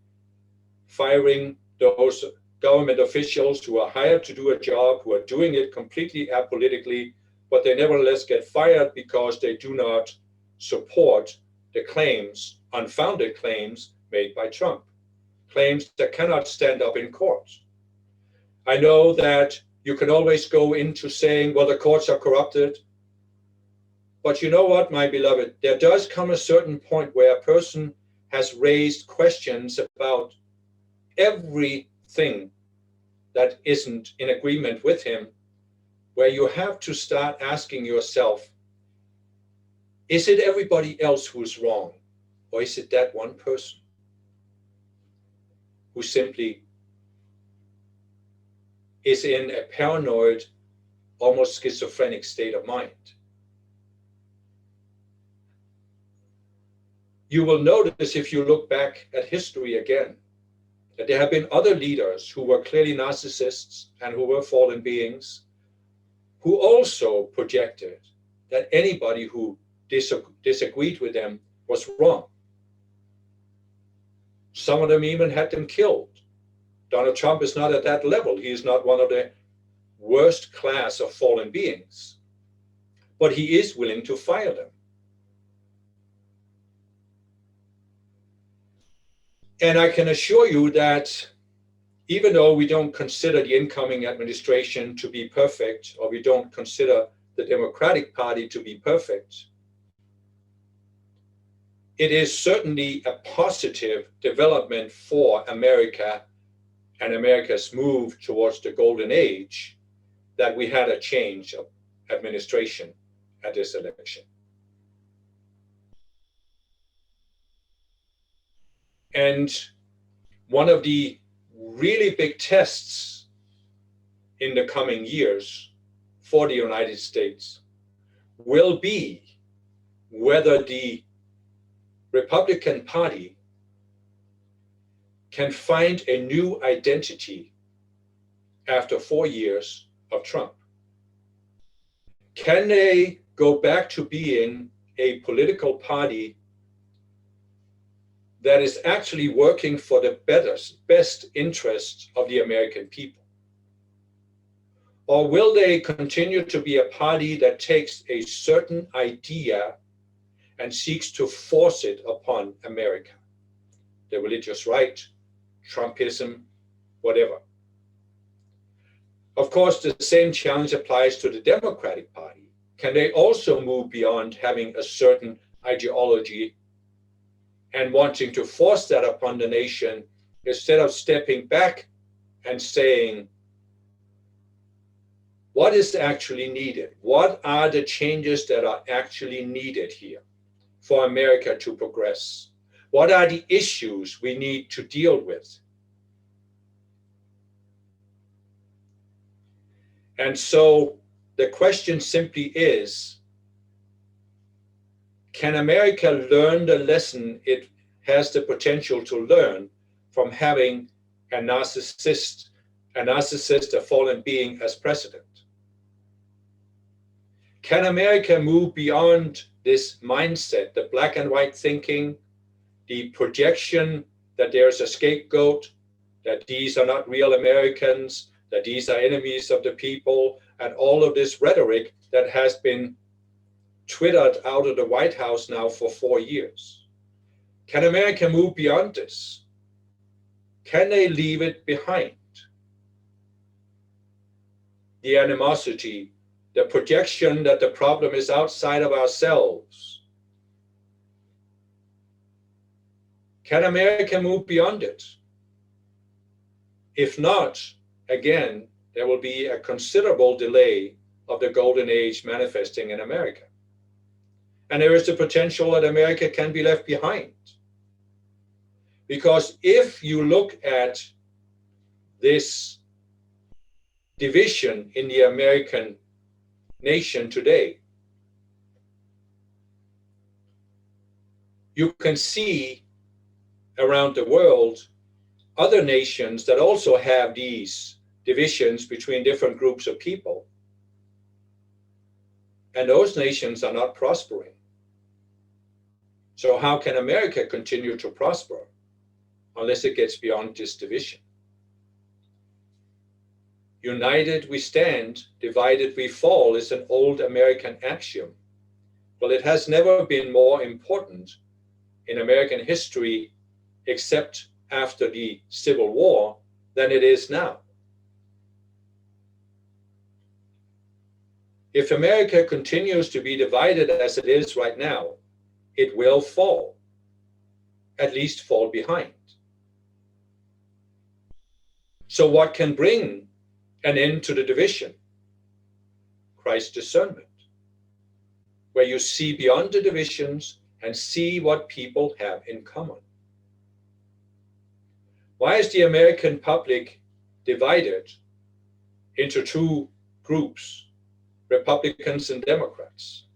firing those government officials who are hired to do a job, who are doing it completely apolitically, but they nevertheless get fired because they do not support the claims, unfounded claims made by Trump, claims that cannot stand up in court. I know that you can always go into saying, well, the courts are corrupted. But you know what, my beloved, there does come a certain point where a person has raised questions about everything that isn't in agreement with him, where you have to start asking yourself, is it everybody else who's wrong? Or is it that one person who simply is in a paranoid, almost schizophrenic state of mind? You will notice if you look back at history again, that there have been other leaders who were clearly narcissists and who were fallen beings, who also projected that anybody who disagreed with them was wrong. Some of them even had them killed. Donald Trump is not at that level. He is not one of the worst class of fallen beings, but he is willing to fire them. And I can assure you that even though we don't consider the incoming administration to be perfect, or we don't consider the Democratic Party to be perfect, it is certainly a positive development for America and America's move towards the golden age that we had a change of administration at this election. And one of the really big tests in the coming years for the United States will be whether the Republican Party can find a new identity after 4 years of Trump. Can they go back to being a political party that is actually working for the best interests of the American people? Or will they continue to be a party that takes a certain idea and seeks to force it upon America? The religious right, Trumpism, whatever. Of course, the same challenge applies to the Democratic Party. Can they also move beyond having a certain ideology and wanting to force that upon the nation, instead of stepping back and saying, what is actually needed? What are the changes that are actually needed here for America to progress? What are the issues we need to deal with? And so the question simply is, can America learn the lesson it has the potential to learn from having a narcissist, a fallen being as president? Can America move beyond this mindset, the black and white thinking, the projection that there's a scapegoat, that these are not real Americans, that these are enemies of the people, and all of this rhetoric that has been twittered out of the White House now for 4 years? Can America move beyond this? Can they leave it behind? The animosity, the projection that the problem is outside of ourselves. Can America move beyond it? If not, again, there will be a considerable delay of the golden age manifesting in America. And there is the potential that America can be left behind. Because if you look at this division in the American nation today, you can see around the world other nations that also have these divisions between different groups of people. And those nations are not prospering. So how can America continue to prosper unless it gets beyond this division? United we stand, divided we fall is an old American axiom. Well, it has never been more important in American history, except after the Civil War, than it is now. If America continues to be divided as it is right now, it will fall, at least fall behind. So what can bring an end to the division? Christ discernment, where you see beyond the divisions and see what people have in common. Why is the American public divided into two groups, Republicans and Democrats,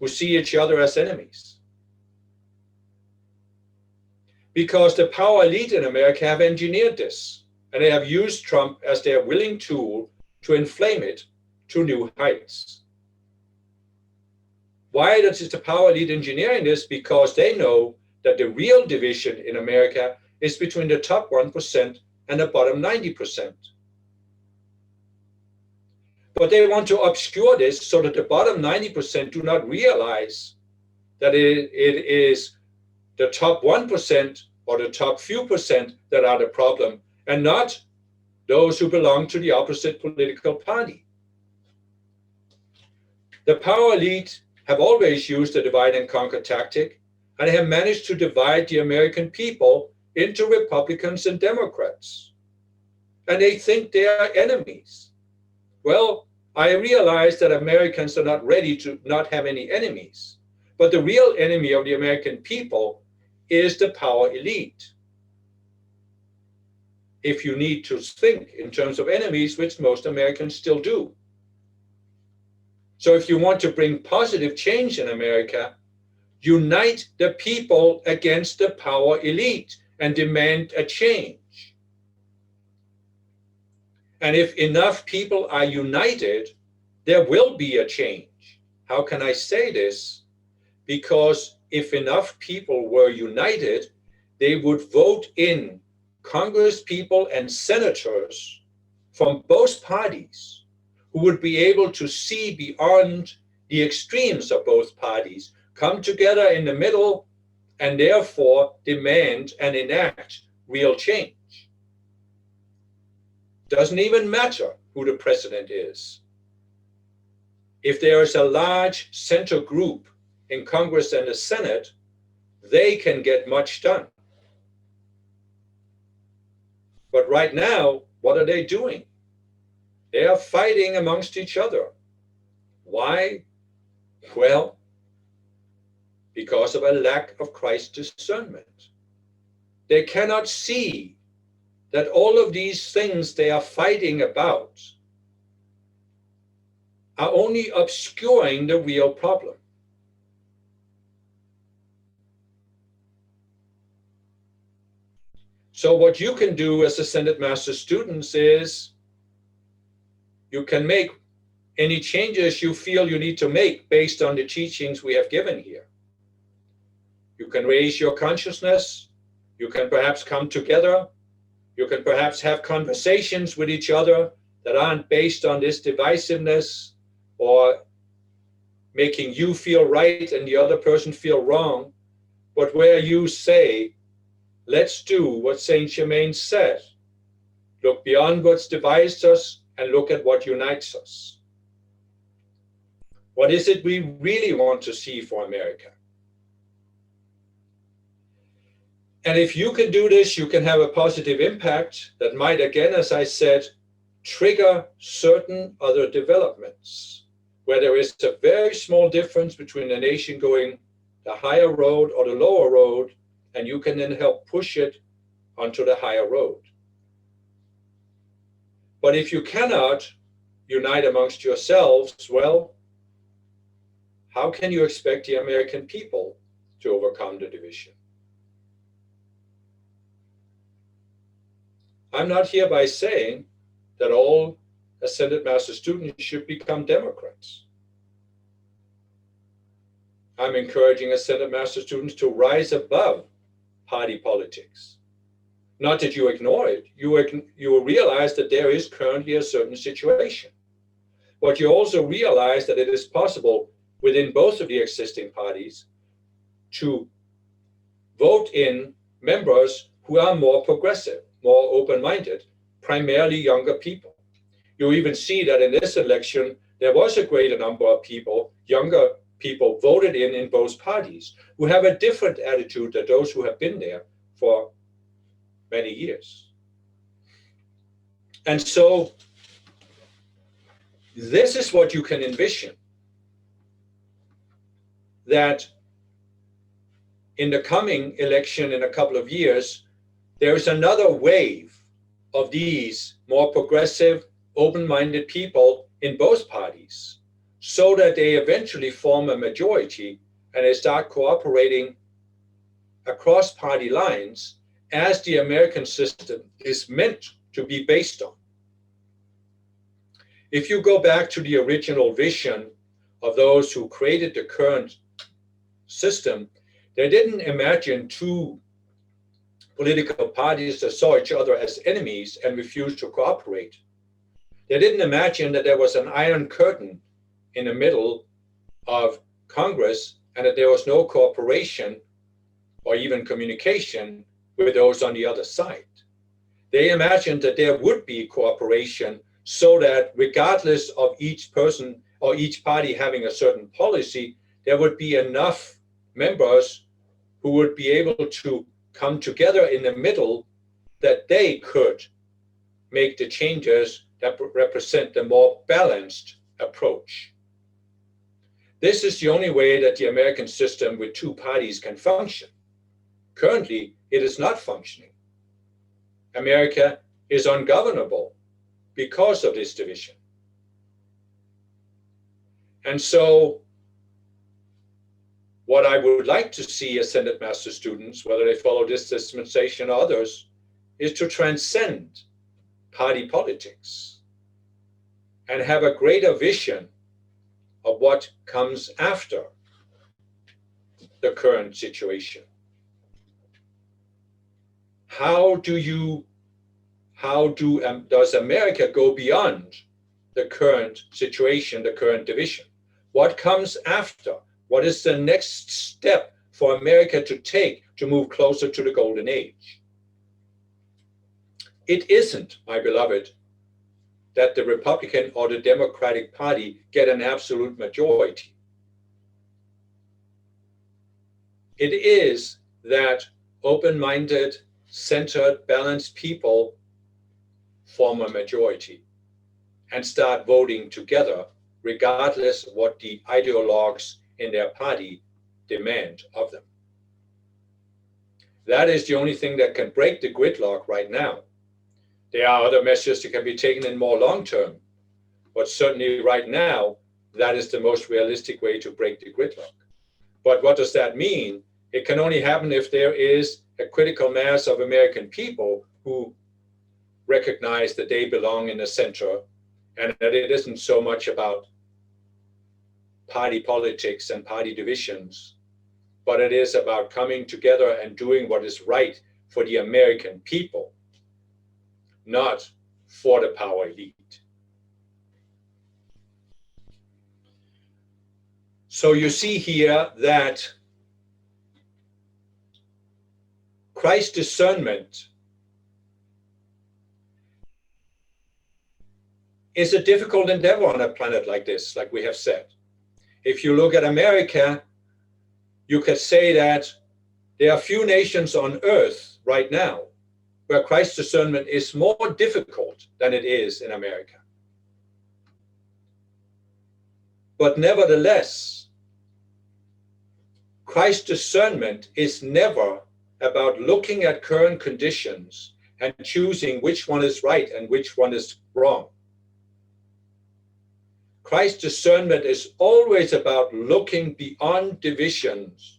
who see each other as enemies? Because the power elite in America have engineered this, and they have used Trump as their willing tool to inflame it to new heights. Why is the power elite engineering this? Because they know that the real division in America is between the top 1% and the bottom 90%. But they want to obscure this so that the bottom 90% do not realize that it is the top 1% or the top few percent that are the problem, and not those who belong to the opposite political party. The power elite have always used the divide and conquer tactic, and have managed to divide the American people into Republicans and Democrats. And they think they are enemies. Well, I realize that Americans are not ready to not have any enemies. But the real enemy of the American people is the power elite. If you need to think in terms of enemies, which most Americans still do. So if you want to bring positive change in America, unite the people against the power elite and demand a change. And if enough people are united, there will be a change. How can I say this? Because if enough people were united, they would vote in Congress people and senators from both parties who would be able to see beyond the extremes of both parties, come together in the middle, and therefore demand and enact real change. Doesn't even matter who the president is. If there is a large center group in Congress and the Senate, they can get much done. But right now, what are they doing? They are fighting amongst each other. Why? Well, because of a lack of Christ discernment. They cannot see that all of these things they are fighting about are only obscuring the real problem. So what you can do as Ascended Master students is you can make any changes you feel you need to make based on the teachings we have given here. You can raise your consciousness. You can perhaps come together. You can perhaps have conversations with each other that aren't based on this divisiveness or making you feel right and the other person feel wrong, but where you say, let's do what Saint Germain said. Look beyond what's divides us and look at what unites us. What is it we really want to see for America? And if you can do this, you can have a positive impact that might, again, as I said, trigger certain other developments, where there is a very small difference between a nation going the higher road or the lower road, and you can then help push it onto the higher road. But if you cannot unite amongst yourselves, well, how can you expect the American people to overcome the division? I'm not hereby saying that all Ascended Master students should become Democrats. I'm encouraging Ascended Master students to rise above party politics. Not that you ignore it, you will realize that there is currently a certain situation. But you also realize that it is possible within both of the existing parties to vote in members who are more progressive, more open-minded, primarily younger people. You even see that in this election, there was a greater number of people, younger people, voted in both parties who have a different attitude than those who have been there for many years. And so this is what you can envision, that in the coming election in a couple of years, there is another wave of these more progressive, open-minded people in both parties, so that they eventually form a majority and they start cooperating across party lines as the American system is meant to be based on. If you go back to the original vision of those who created the current system, they didn't imagine two political parties that saw each other as enemies and refused to cooperate. They didn't imagine that there was an iron curtain in the middle of Congress and that there was no cooperation or even communication with those on the other side. They imagined that there would be cooperation so that regardless of each person or each party having a certain policy, there would be enough members who would be able to come together in the middle that they could make the changes that represent the more balanced approach. This is the only way that the American system with two parties can function. Currently, it is not functioning. America is ungovernable because of this division. And so what I would like to see Ascended Master students, whether they follow this dispensation or others, is to transcend party politics and have a greater vision of what comes after the current situation. Does America go beyond the current situation, the current division? What comes after? What is the next step for America to take to move closer to the golden age? It isn't, my beloved, that the Republican or the Democratic Party get an absolute majority. It is that open-minded, centered, balanced people form a majority and start voting together, regardless of what the ideologues in their party demand of them. That is the only thing that can break the gridlock right now. There are other measures that can be taken in more long term, but certainly right now, that is the most realistic way to break the gridlock. But what does that mean? It can only happen if there is a critical mass of American people who recognize that they belong in the center and that it isn't so much about party politics and party divisions, but it is about coming together and doing what is right for the American people, not for the power elite. So you see here that Christ discernment is a difficult endeavor on a planet like this, like we have said. If you look at America, you could say that there are few nations on earth right now where Christ discernment is more difficult than it is in America. But nevertheless, Christ discernment is never about looking at current conditions and choosing which one is right and which one is wrong. Christ discernment is always about looking beyond divisions,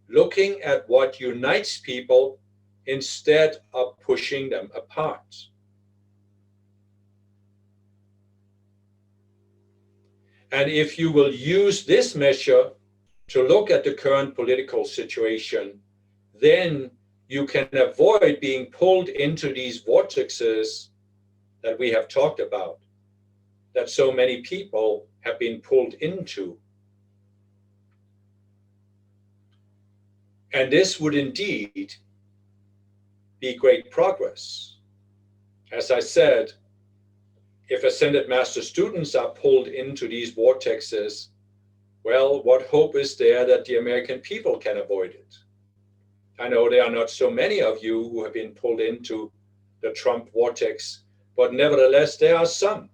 looking at what unites people instead of pushing them apart. And if you will use this measure to look at the current political situation, then you can avoid being pulled into these vortexes that we have talked about, that so many people have been pulled into. And this would indeed be great progress. As I said, if Ascended Master students are pulled into these vortexes, well, what hope is there that the American people can avoid it? I know there are not so many of you who have been pulled into the Trump vortex, but nevertheless, there are some.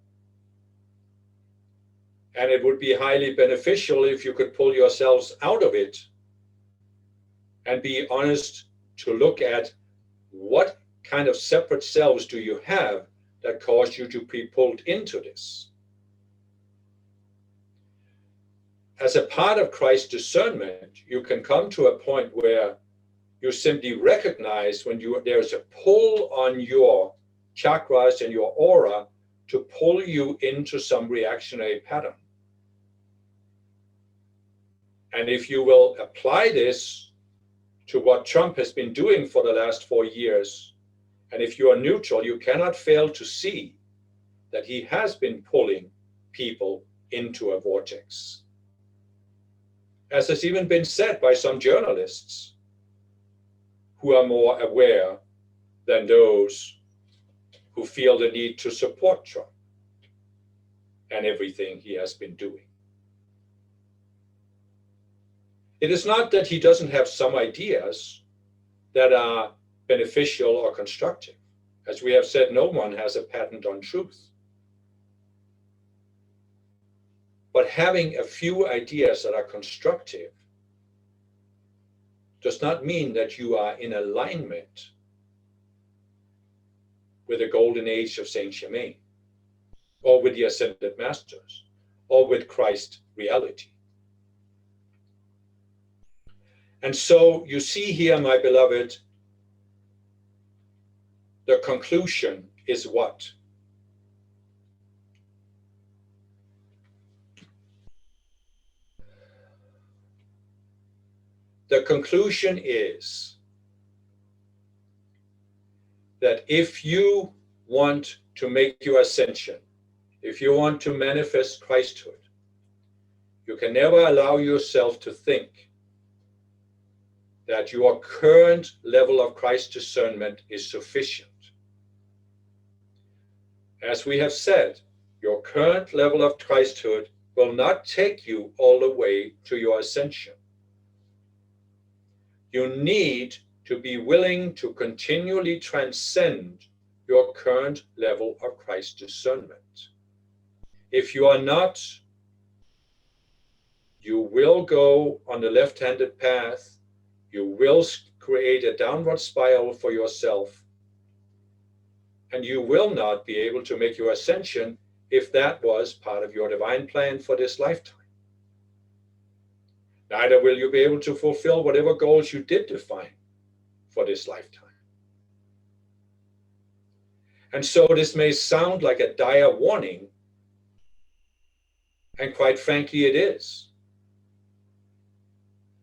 And it would be highly beneficial if you could pull yourselves out of it and be honest to look at what kind of separate selves do you have that caused you to be pulled into this. As a part of Christ's discernment, you can come to a point where you simply recognize when there's a pull on your chakras and your aura to pull you into some reactionary pattern. And if you will apply this to what Trump has been doing for the last 4 years, and if you are neutral, you cannot fail to see that he has been pulling people into a vortex. As has even been said by some journalists who are more aware than those who feel the need to support Trump and everything he has been doing. It is not that he doesn't have some ideas that are beneficial or constructive. As we have said, no one has a patent on truth. But having a few ideas that are constructive does not mean that you are in alignment with the golden age of Saint Germain, or with the Ascended Masters, or with Christ reality. And so you see here, my beloved, the conclusion is what? The conclusion is that if you want to make your ascension, if you want to manifest Christhood, you can never allow yourself to think that your current level of Christ discernment is sufficient. As we have said, your current level of Christhood will not take you all the way to your ascension. You need to be willing to continually transcend your current level of Christ discernment. If you are not, you will go on the left-handed path. You will create a downward spiral for yourself. And you will not be able to make your ascension if that was part of your divine plan for this lifetime. Neither will you be able to fulfill whatever goals you did define for this lifetime. And so this may sound like a dire warning, and quite frankly it is.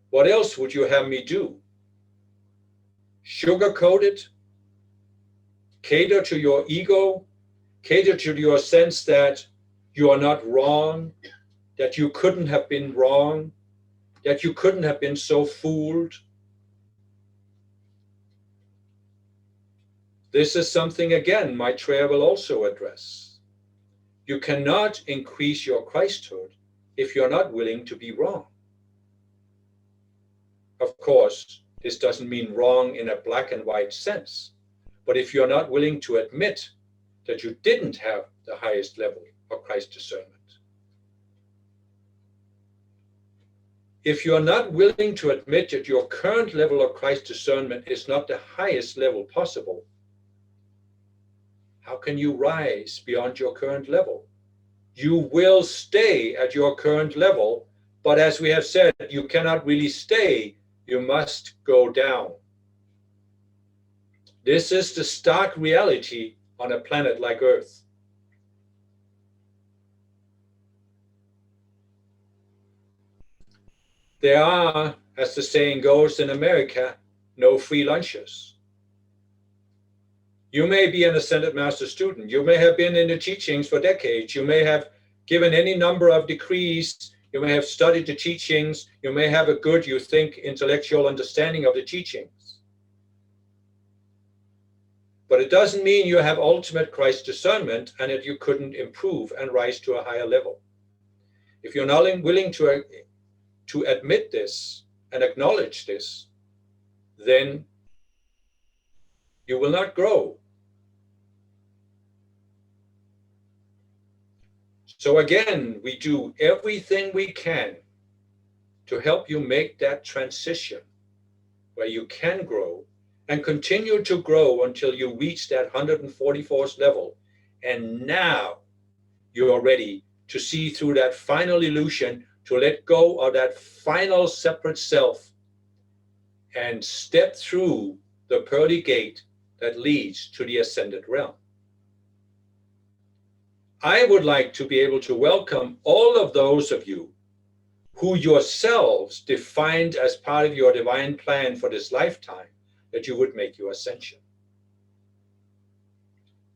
What else would you have me do? Sugarcoat it? Cater to your ego? Cater to your sense that you are not wrong, that you couldn't have been wrong, that you couldn't have been so fooled? This is something, again, Maitreya will also address. You cannot increase your Christhood if you're not willing to be wrong. Of course, this doesn't mean wrong in a black and white sense, but if you're not willing to admit that you didn't have the highest level of Christ discernment, if you're not willing to admit that your current level of Christ discernment is not the highest level possible, how can you rise beyond your current level? You will stay at your current level, but as we have said, you cannot really stay, you must go down. This is the stark reality on a planet like Earth. There are, as the saying goes in America, no free lunches. You may be an Ascended Master student. You may have been in the teachings for decades. You may have given any number of decrees. You may have studied the teachings. You may have a good, you think, intellectual understanding of the teachings. But it doesn't mean you have ultimate Christ discernment and that you couldn't improve and rise to a higher level. If you're not willing to admit this and acknowledge this, then you will not grow. So again, we do everything we can to help you make that transition where you can grow and continue to grow until you reach that 144th level. And now you are ready to see through that final illusion, to let go of that final separate self and step through the pearly gate that leads to the ascended realm. I would like to be able to welcome all of those of you who yourselves defined as part of your divine plan for this lifetime that you would make your ascension.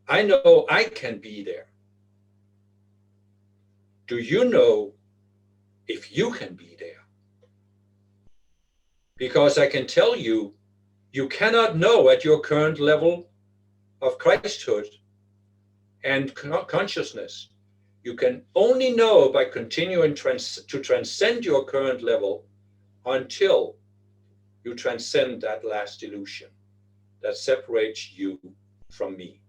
I know I can be there. Do you know if you can be there? Because I can tell you, you cannot know at your current level of Christhood and consciousness. You can only know by continuing to transcend your current level until you transcend that last illusion that separates you from me.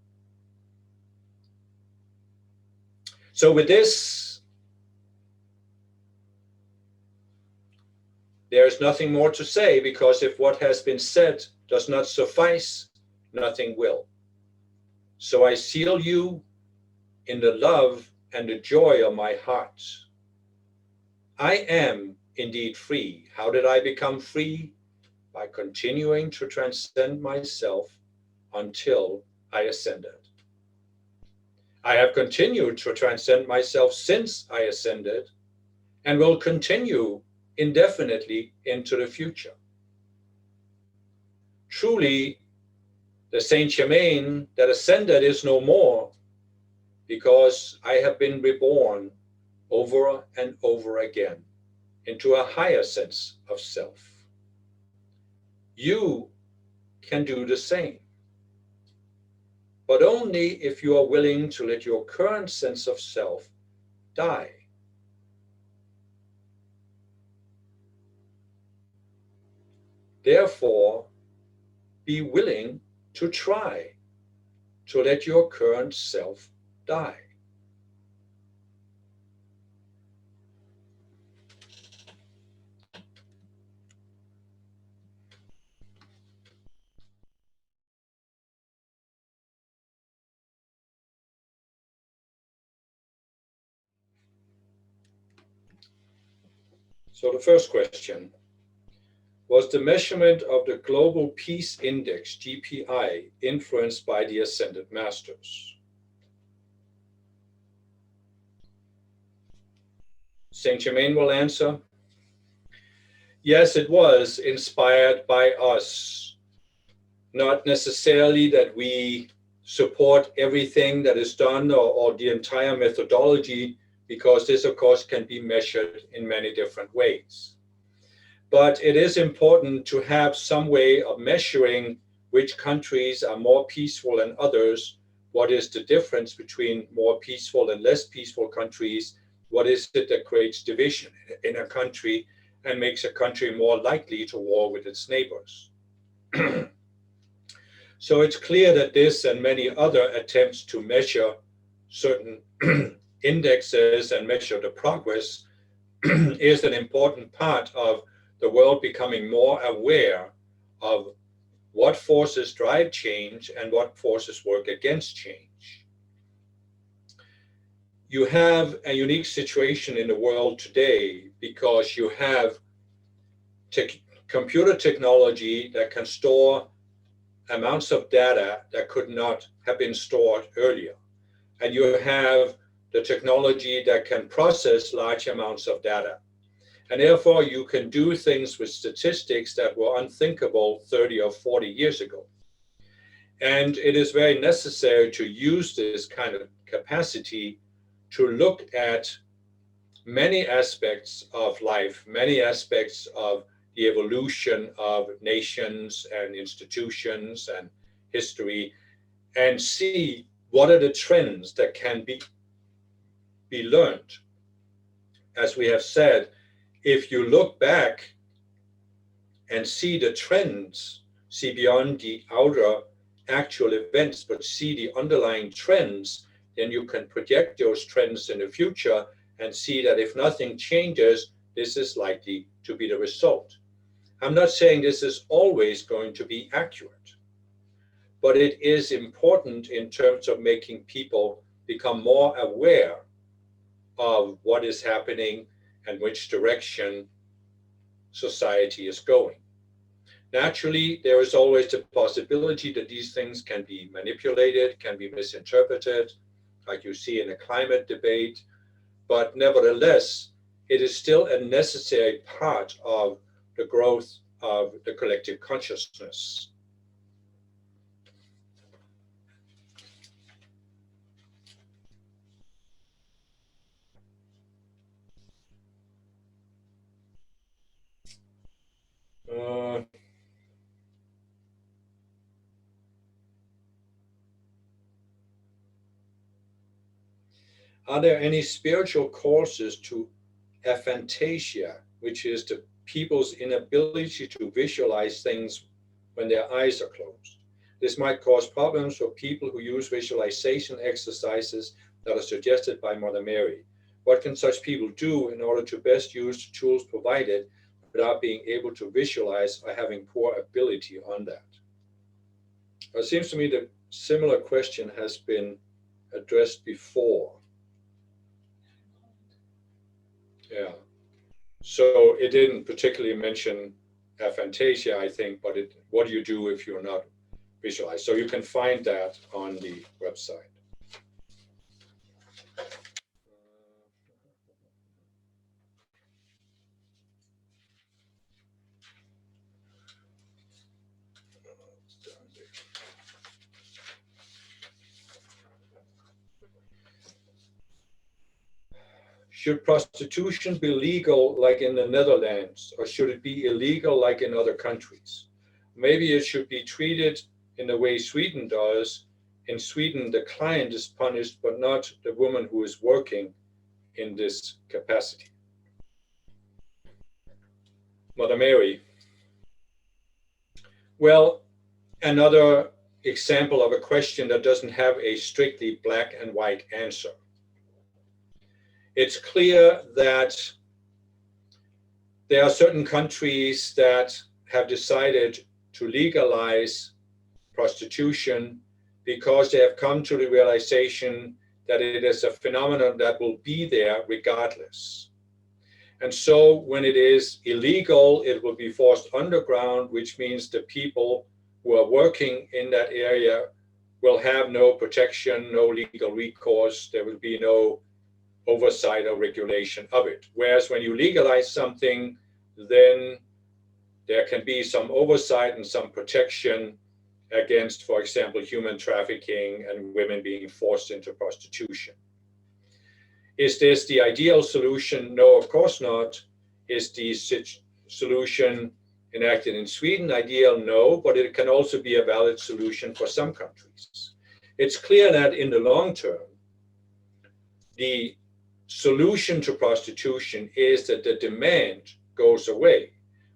So with this, there is nothing more to say, because if what has been said does not suffice, nothing will. So I seal you in the love and the joy of my heart. I am indeed free. How did I become free? By continuing to transcend myself until I ascended. I have continued to transcend myself since I ascended, and will continue indefinitely into the future. Truly, the Saint Germain that ascended is no more, because I have been reborn over and over again into a higher sense of self. You can do the same, but only if you are willing to let your current sense of self die. Therefore, be willing to try to let your current self die. So the first question, was the measurement of the Global Peace Index, GPI, influenced by the Ascended Masters? Saint Germain will answer, yes, it was inspired by us. Not necessarily that we support everything that is done or the entire methodology, because this, of course, can be measured in many different ways. But it is important to have some way of measuring which countries are more peaceful than others. What is the difference between more peaceful and less peaceful countries? What is it that creates division in a country and makes a country more likely to war with its neighbors? So it's clear that this and many other attempts to measure certain indexes and measure the progress is an important part of the world becoming more aware of what forces drive change and what forces work against change. You have a unique situation in the world today because you have computer technology that can store amounts of data that could not have been stored earlier. And you have the technology that can process large amounts of data. And therefore, you can do things with statistics that were unthinkable 30 or 40 years ago. And it is very necessary to use this kind of capacity to look at many aspects of life, many aspects of the evolution of nations and institutions and history, and see what are the trends that can be learned. As we have said, if you look back and see the trends, see beyond the outer actual events, but see the underlying trends, then you can project those trends in the future and see that if nothing changes, this is likely to be the result. I'm not saying this is always going to be accurate, but it is important in terms of making people become more aware of what is happening and which direction society is going. Naturally, there is always the possibility that these things can be manipulated, can be misinterpreted, like you see in a climate debate, but nevertheless, it is still a necessary part of the growth of the collective consciousness. Are there any spiritual causes to aphantasia, which is the people's inability to visualize things when their eyes are closed? This might cause problems for people who use visualization exercises that are suggested by Mother Mary. What can such people do in order to best use the tools provided without being able to visualize or having poor ability on that? It seems to me that similar question has been addressed before. Yeah. So it didn't particularly mention aphantasia, I think, but what do you do if you're not visualized? So you can find that on the website. Should prostitution be legal like in the Netherlands, or should it be illegal like in other countries? Maybe it should be treated in the way Sweden does. In Sweden, the client is punished, but not the woman who is working in this capacity. Mother Mary. Well, another example of a question that doesn't have a strictly black and white answer. It's clear that there are certain countries that have decided to legalize prostitution because they have come to the realization that it is a phenomenon that will be there regardless. And so when it is illegal, it will be forced underground, which means the people who are working in that area will have no protection, no legal recourse. There will be no oversight or regulation of it. Whereas when you legalize something, then there can be some oversight and some protection against, for example, human trafficking and women being forced into prostitution. Is this the ideal solution? No, of course not. Is the solution enacted in Sweden ideal? No, but it can also be a valid solution for some countries. It's clear that in the long term, the solution to prostitution is that the demand goes away,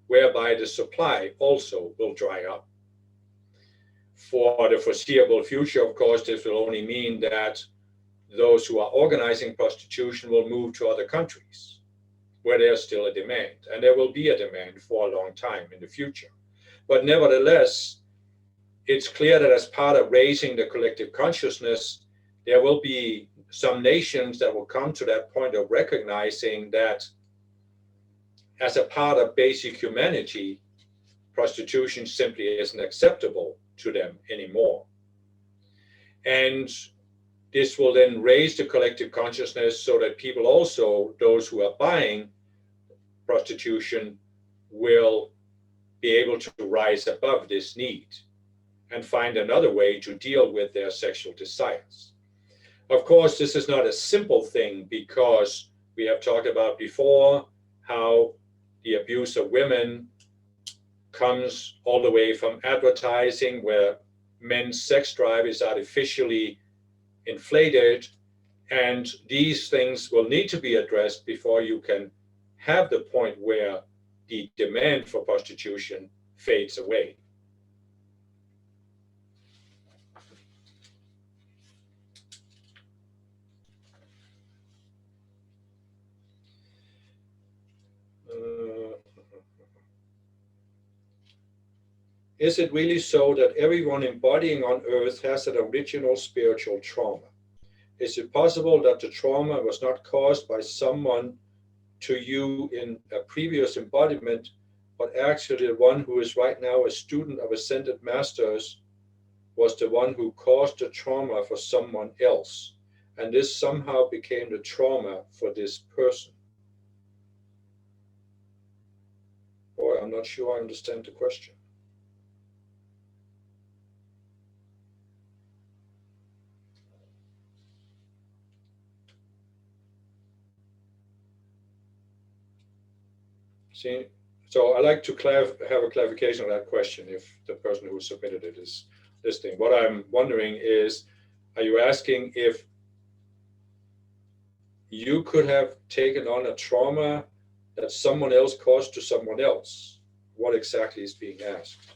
whereby the supply also will dry up. For the foreseeable future, of course, this will only mean that those who are organizing prostitution will move to other countries where there's still a demand, and there will be a demand for a long time in the future. But nevertheless, it's clear that as part of raising the collective consciousness, there will be some nations that will come to that point of recognizing that as a part of basic humanity, prostitution simply isn't acceptable to them anymore. And this will then raise the collective consciousness so that people also, those who are buying prostitution, will be able to rise above this need and find another way to deal with their sexual desires. Of course, this is not a simple thing, because we have talked about before how the abuse of women comes all the way from advertising, where men's sex drive is artificially inflated, and these things will need to be addressed before you can have the point where the demand for prostitution fades away. Is it really so that everyone embodying on earth has an original spiritual trauma? Is it possible that the trauma was not caused by someone to you in a previous embodiment, but actually the one who is right now a student of ascended masters was the one who caused the trauma for someone else, and this somehow became the trauma for this person? Boy, I'm not sure I understand the question. See, so I'd like to have a clarification on that question if the person who submitted it is listening. What I'm wondering is, are you asking if you could have taken on a trauma that someone else caused to someone else? What exactly is being asked?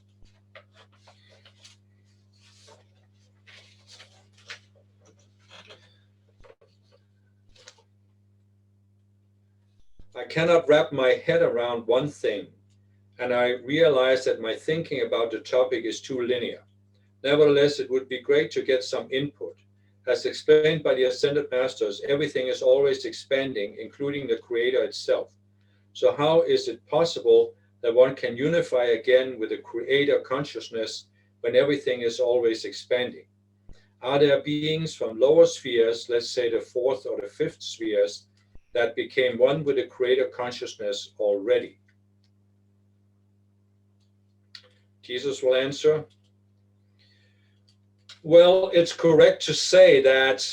I cannot wrap my head around one thing, and I realize that my thinking about the topic is too linear. Nevertheless, it would be great to get some input. As explained by the Ascended Masters, everything is always expanding, including the Creator itself. So how is it possible that one can unify again with the Creator consciousness when everything is always expanding? Are there beings from lower spheres, let's say the fourth or the fifth spheres, that became one with the Creator consciousness already? Jesus will answer, well, it's correct to say that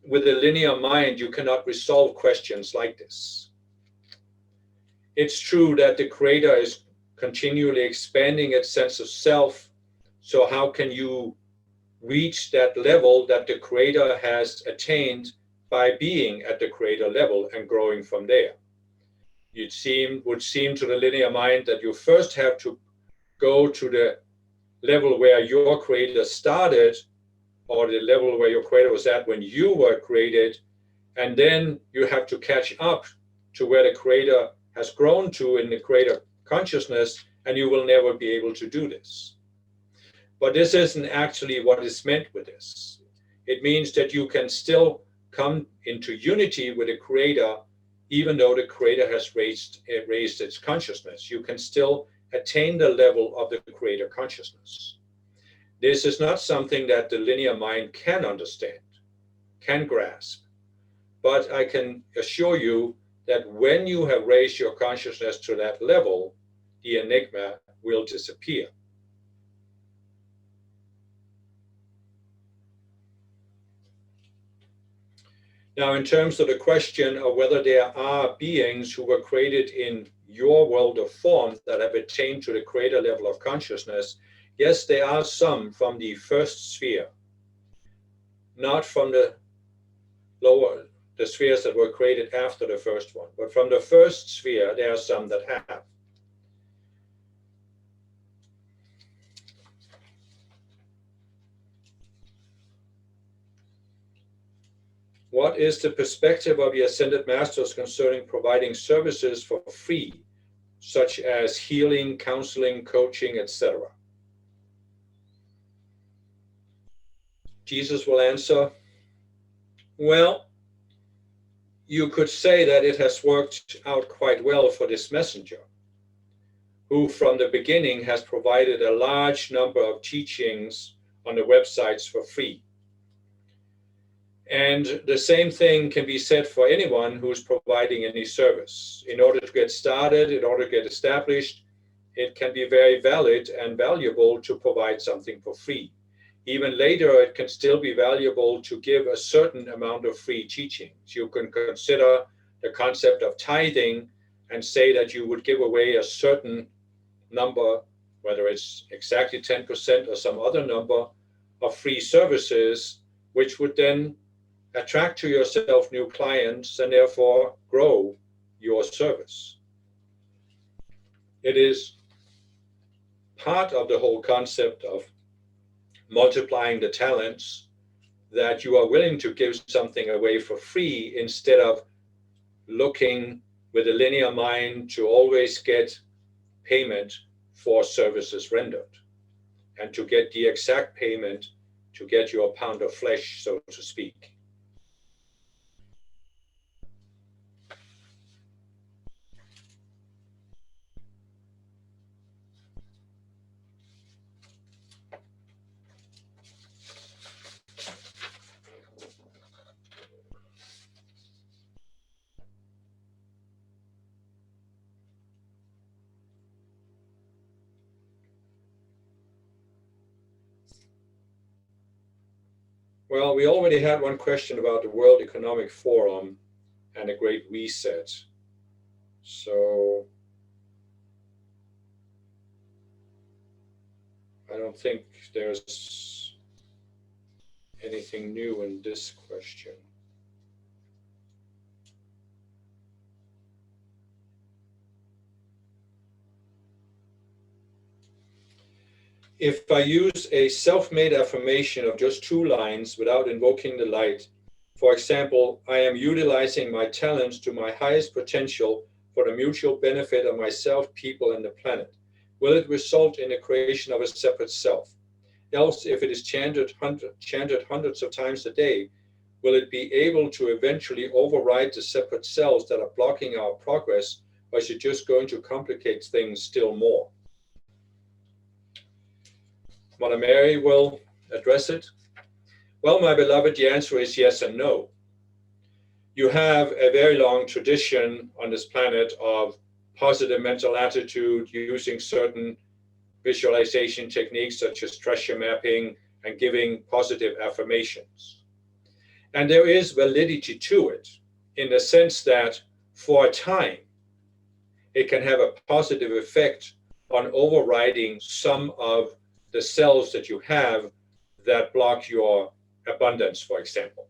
with a linear mind, you cannot resolve questions like this. It's true that the Creator is continually expanding its sense of self. So how can you reach that level that the Creator has attained by being at the Creator level and growing from there? Would seem to the linear mind that you first have to go to the level where your Creator started, or the level where your Creator was at when you were created, and then you have to catch up to where the Creator has grown to in the Creator consciousness, and you will never be able to do this. But this isn't actually what is meant with this. It means that you can still come into unity with the Creator even though the Creator has raised its consciousness. You can still attain the level of the Creator consciousness. This is not something that the linear mind can understand, can grasp. But I can assure you that when you have raised your consciousness to that level, the enigma will disappear. Now, in terms of the question of whether there are beings who were created in your world of form that have attained to the Creator level of consciousness, yes, there are some from the first sphere, not from the spheres that were created after the first one, but from the first sphere, there are some that have. What is the perspective of the Ascended Masters concerning providing services for free, such as healing, counseling, coaching, etc.? Jesus will answer, well, you could say that it has worked out quite well for this messenger, who from the beginning has provided a large number of teachings on the websites for free. And the same thing can be said for anyone who's providing any service. In order to get started, in order to get established, it can be very valid and valuable to provide something for free. Even later, it can still be valuable to give a certain amount of free teachings. You can consider the concept of tithing and say that you would give away a certain number, whether it's exactly 10% or some other number, of free services, which would then attract to yourself new clients and therefore grow your service. It is part of the whole concept of multiplying the talents that you are willing to give something away for free instead of looking with a linear mind to always get payment for services rendered and to get the exact payment to get your pound of flesh, so to speak. Well, we already had one question about the World Economic Forum and a Great Reset. So I don't think there's anything new in this question. If I use a self-made affirmation of just 2 lines without invoking the light, for example, I am utilizing my talents to my highest potential for the mutual benefit of myself, people, and the planet, will it result in the creation of a separate self? Else, if it is chanted hundreds of times a day, will it be able to eventually override the separate cells that are blocking our progress, or is it just going to complicate things still more? Mother Mary will address it. Well, my beloved, the answer is yes and no. You have a very long tradition on this planet of positive mental attitude, using certain visualization techniques such as treasure mapping and giving positive affirmations. And there is validity to it in the sense that for a time, it can have a positive effect on overriding some of the cells that you have that block your abundance, for example.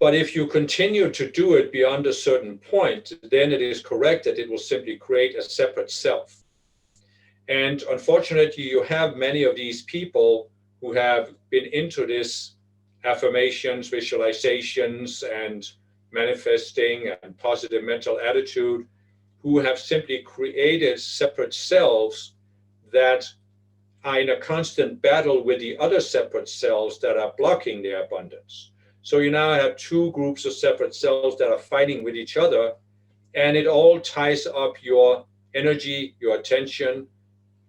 But if you continue to do it beyond a certain point, then it is correct that it will simply create a separate self. And unfortunately, you have many of these people who have been into this affirmations, visualizations, and manifesting and positive mental attitude, who have simply created separate selves that are in a constant battle with the other separate cells that are blocking their abundance. So you now have two groups of separate cells that are fighting with each other, and it all ties up your energy, your attention,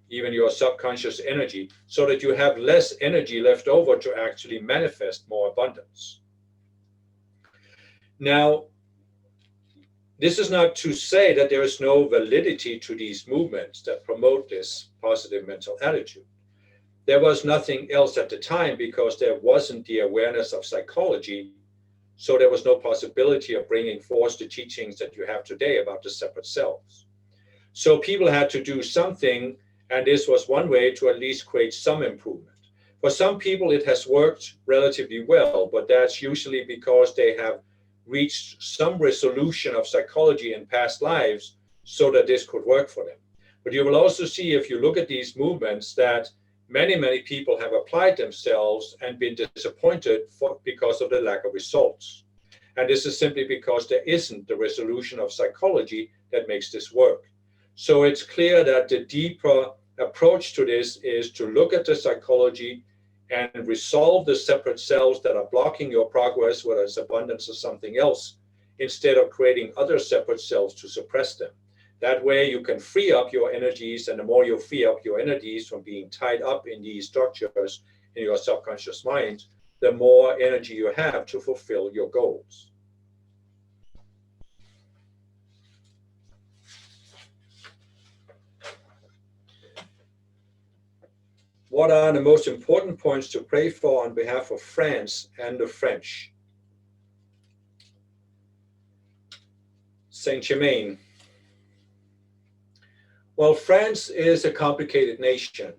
even your subconscious energy, so that you have less energy left over to actually manifest more abundance. Now, this is not to say that there is no validity to these movements that promote this positive mental attitude. There was nothing else at the time because there wasn't the awareness of psychology, so there was no possibility of bringing forth the teachings that you have today about the separate selves. So people had to do something, and this was one way to at least create some improvement. For some people, it has worked relatively well, but that's usually because they have reached some resolution of psychology in past lives so that this could work for them. But you will also see, if you look at these movements, that many people have applied themselves and been disappointed because of the lack of results. And this is simply because there isn't the resolution of psychology that makes this work. So it's clear that the deeper approach to this is to look at the psychology and resolve the separate cells that are blocking your progress, whether it's abundance or something else, instead of creating other separate cells to suppress them. That way you can free up your energies, and the more you free up your energies from being tied up in these structures in your subconscious mind, the more energy you have to fulfill your goals. What are the most important points to pray for on behalf of France and the French? Saint Germain. Well, France is a complicated nation.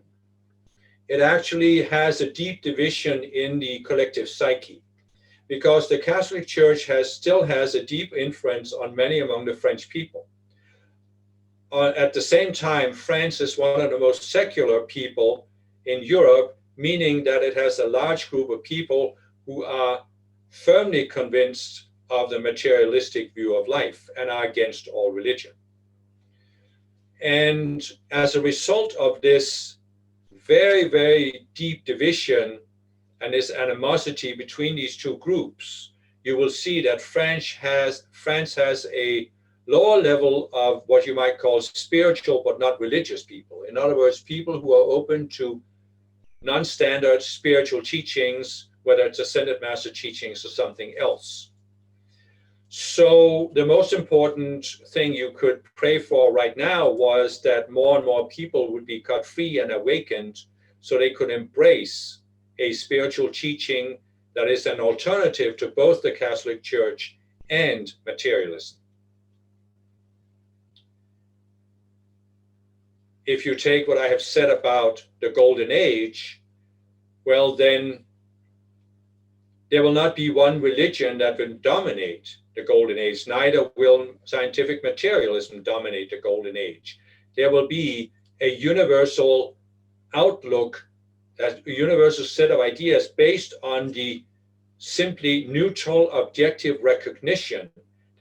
It actually has a deep division in the collective psyche, because the Catholic Church still has a deep influence on many among the French people. At the same time, France is one of the most secular people in Europe, meaning that it has a large group of people who are firmly convinced of the materialistic view of life and are against all religion. And as a result of this very deep division and this animosity between these two groups, you will see that France has a lower level of what you might call spiritual but not religious people. In other words, people who are open to non-standard spiritual teachings, whether it's ascended master teachings or something else. So the most important thing you could pray for right now was that more and more people would be cut free and awakened so they could embrace a spiritual teaching that is an alternative to both the Catholic Church and materialism. If you take what I have said about the Golden Age, well, then there will not be one religion that will dominate the Golden Age. Neither will scientific materialism dominate the Golden Age. There will be a universal outlook, a universal set of ideas based on the simply neutral, objective recognition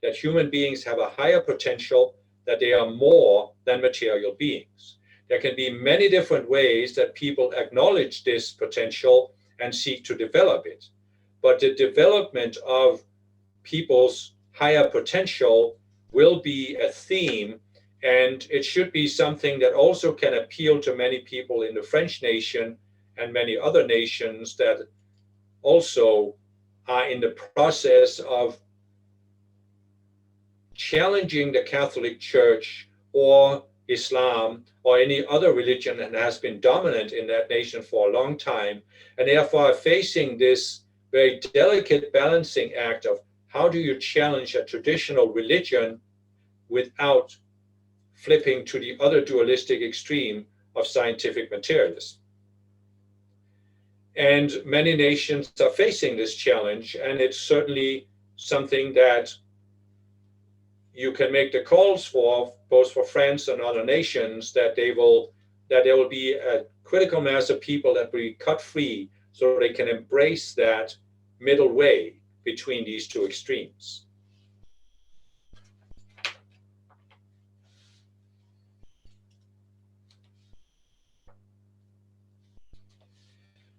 that human beings have a higher potential, that they are more than material beings. There can be many different ways that people acknowledge this potential and seek to develop it. But the development of people's higher potential will be a theme, and it should be something that also can appeal to many people in the French nation and many other nations that also are in the process of challenging the Catholic Church or Islam or any other religion that has been dominant in that nation for a long time, and therefore are facing this very delicate balancing act of how do you challenge a traditional religion without flipping to the other dualistic extreme of scientific materialism. And many nations are facing this challenge, and it's certainly something that you can make the calls for, both for France and other nations, that there will be a critical mass of people that will be cut free so they can embrace that middle way between these two extremes.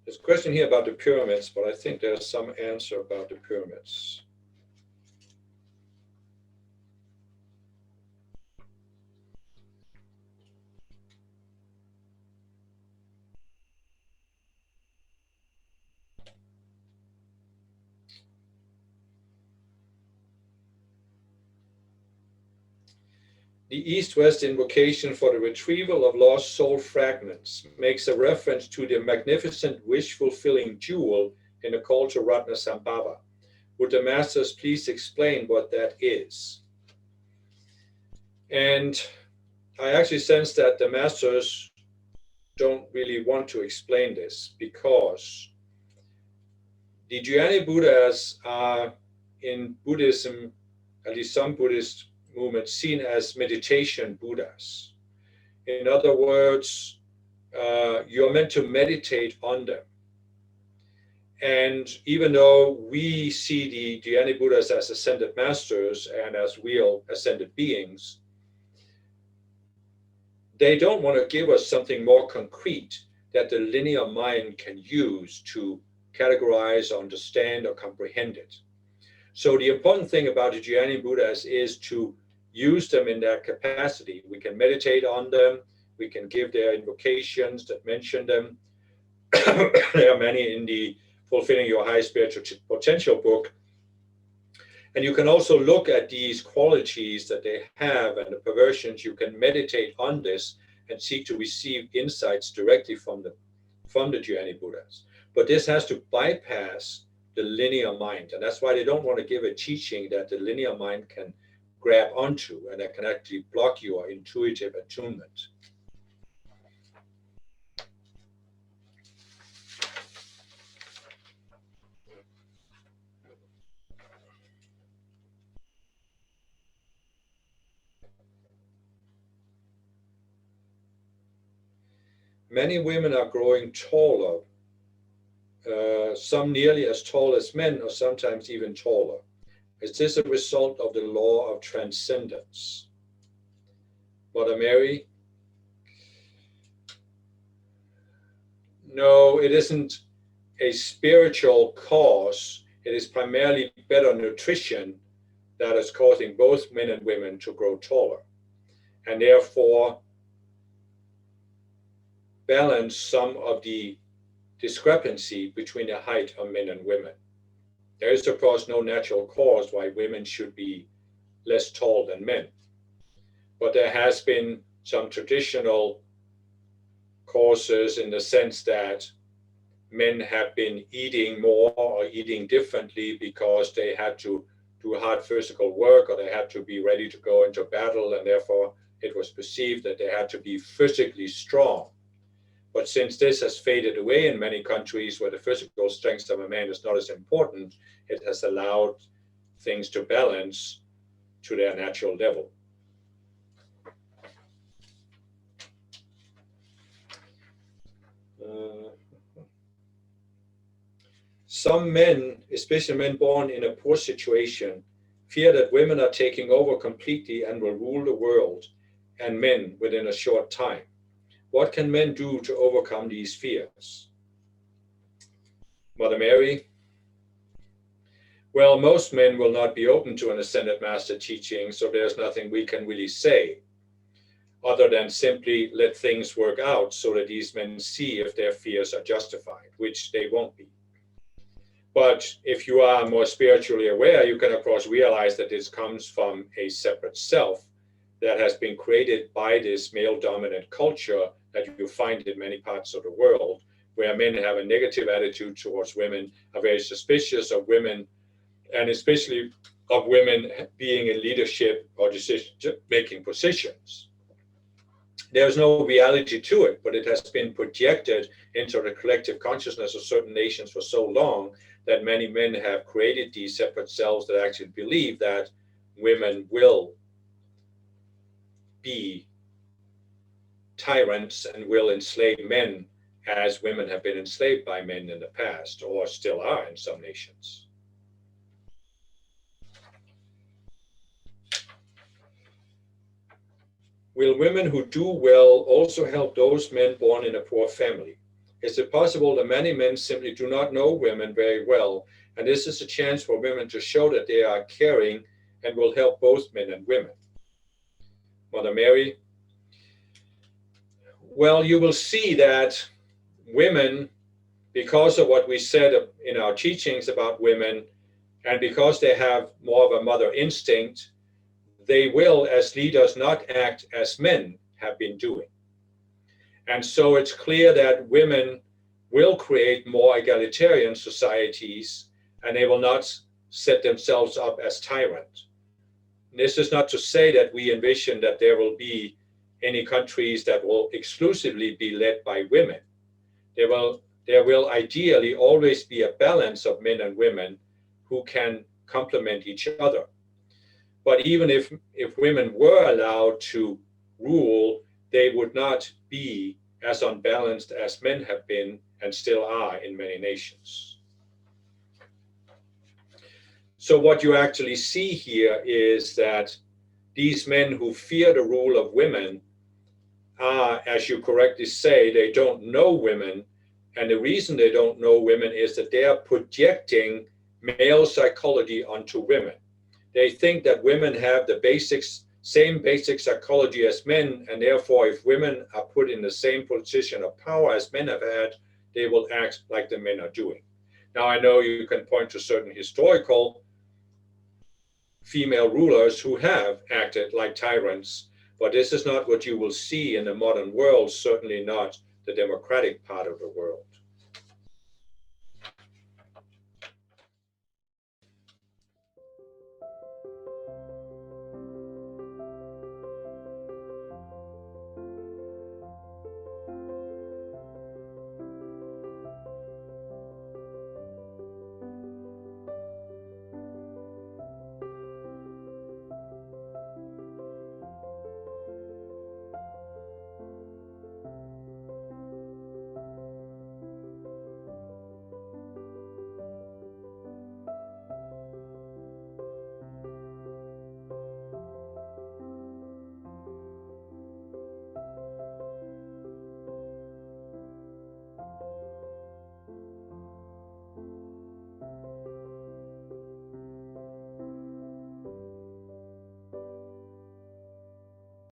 There's a question here about the pyramids, but I think there's some answer about the pyramids. The East-West invocation for the retrieval of lost soul fragments makes a reference to the magnificent wish-fulfilling jewel in the call to Ratnasambhava. Would the Masters please explain what that is? And I actually sense that the Masters don't really want to explain this, because the Dhyani Buddhas are, in Buddhism, at least some Buddhist movements, seen as meditation Buddhas. In other words, you're meant to meditate on them. And even though we see the Dhyani Buddhas as ascended masters and as real ascended beings, they don't want to give us something more concrete that the linear mind can use to categorize, understand, or comprehend it. So the important thing about the Dhyani Buddhas is to use them in that capacity. We can meditate on them, we can give their invocations that mention them. There are many in the Fulfilling Your High Spiritual Potential book. And you can also look at these qualities that they have and the perversions. You can meditate on this and seek to receive insights directly from the Dhyani Buddhas. But this has to bypass the linear mind. And that's why they don't want to give a teaching that the linear mind can grab onto and that can actually block your intuitive attunement. Many women are growing taller, some nearly as tall as men, or sometimes even taller. Is this a result of the law of transcendence? Mother Mary? No, it isn't a spiritual cause. It is primarily better nutrition that is causing both men and women to grow taller, and therefore balance some of the discrepancy between the height of men and women. There is, of course, no natural cause why women should be less tall than men. But there has been some traditional causes in the sense that men have been eating more or eating differently because they had to do hard physical work, or they had to be ready to go into battle, and therefore it was perceived that they had to be physically strong. But since this has faded away in many countries where the physical strength of a man is not as important, it has allowed things to balance to their natural level. Some men, especially men born in a poor situation, fear that women are taking over completely and will rule the world and men within a short time. What can men do to overcome these fears? Mother Mary? Well, most men will not be open to an ascended master teaching, so there's nothing we can really say other than simply let things work out so that these men see if their fears are justified, which they won't be. But if you are more spiritually aware, you can, of course, realize that this comes from a separate self that has been created by this male-dominant culture that you find in many parts of the world, where men have a negative attitude towards women, are very suspicious of women, and especially of women being in leadership or decision-making positions. There's no reality to it, but it has been projected into the collective consciousness of certain nations for so long that many men have created these separate selves that actually believe that women will be tyrants and will enslave men as women have been enslaved by men in the past, or still are in some nations. Will women who do well also help those men born in a poor family? is it possible that many men simply do not know women very well, and this is a chance for women to show that they are caring and will help both men and women? Mother Mary, well, you will see that women, because of what we said in our teachings about women, and because they have more of a mother instinct, they will, as leaders, not act as men have been doing. And so it's clear that women will create more egalitarian societies, and they will not set themselves up as tyrants. This is not to say that we envision that there will be any countries that will exclusively be led by women. There will ideally always be a balance of men and women who can complement each other. But even if women were allowed to rule, they would not be as unbalanced as men have been and still are in many nations. So what you actually see here is that these men who fear the rule of women are, as you correctly say, they don't know women. And the reason they don't know women is that they are projecting male psychology onto women. They think that women have the same basic psychology as men, and therefore if women are put in the same position of power as men have had, they will act like the men are doing. Now I know you can point to certain historical female rulers who have acted like tyrants, but this is not what you will see in the modern world, certainly not the democratic part of the world.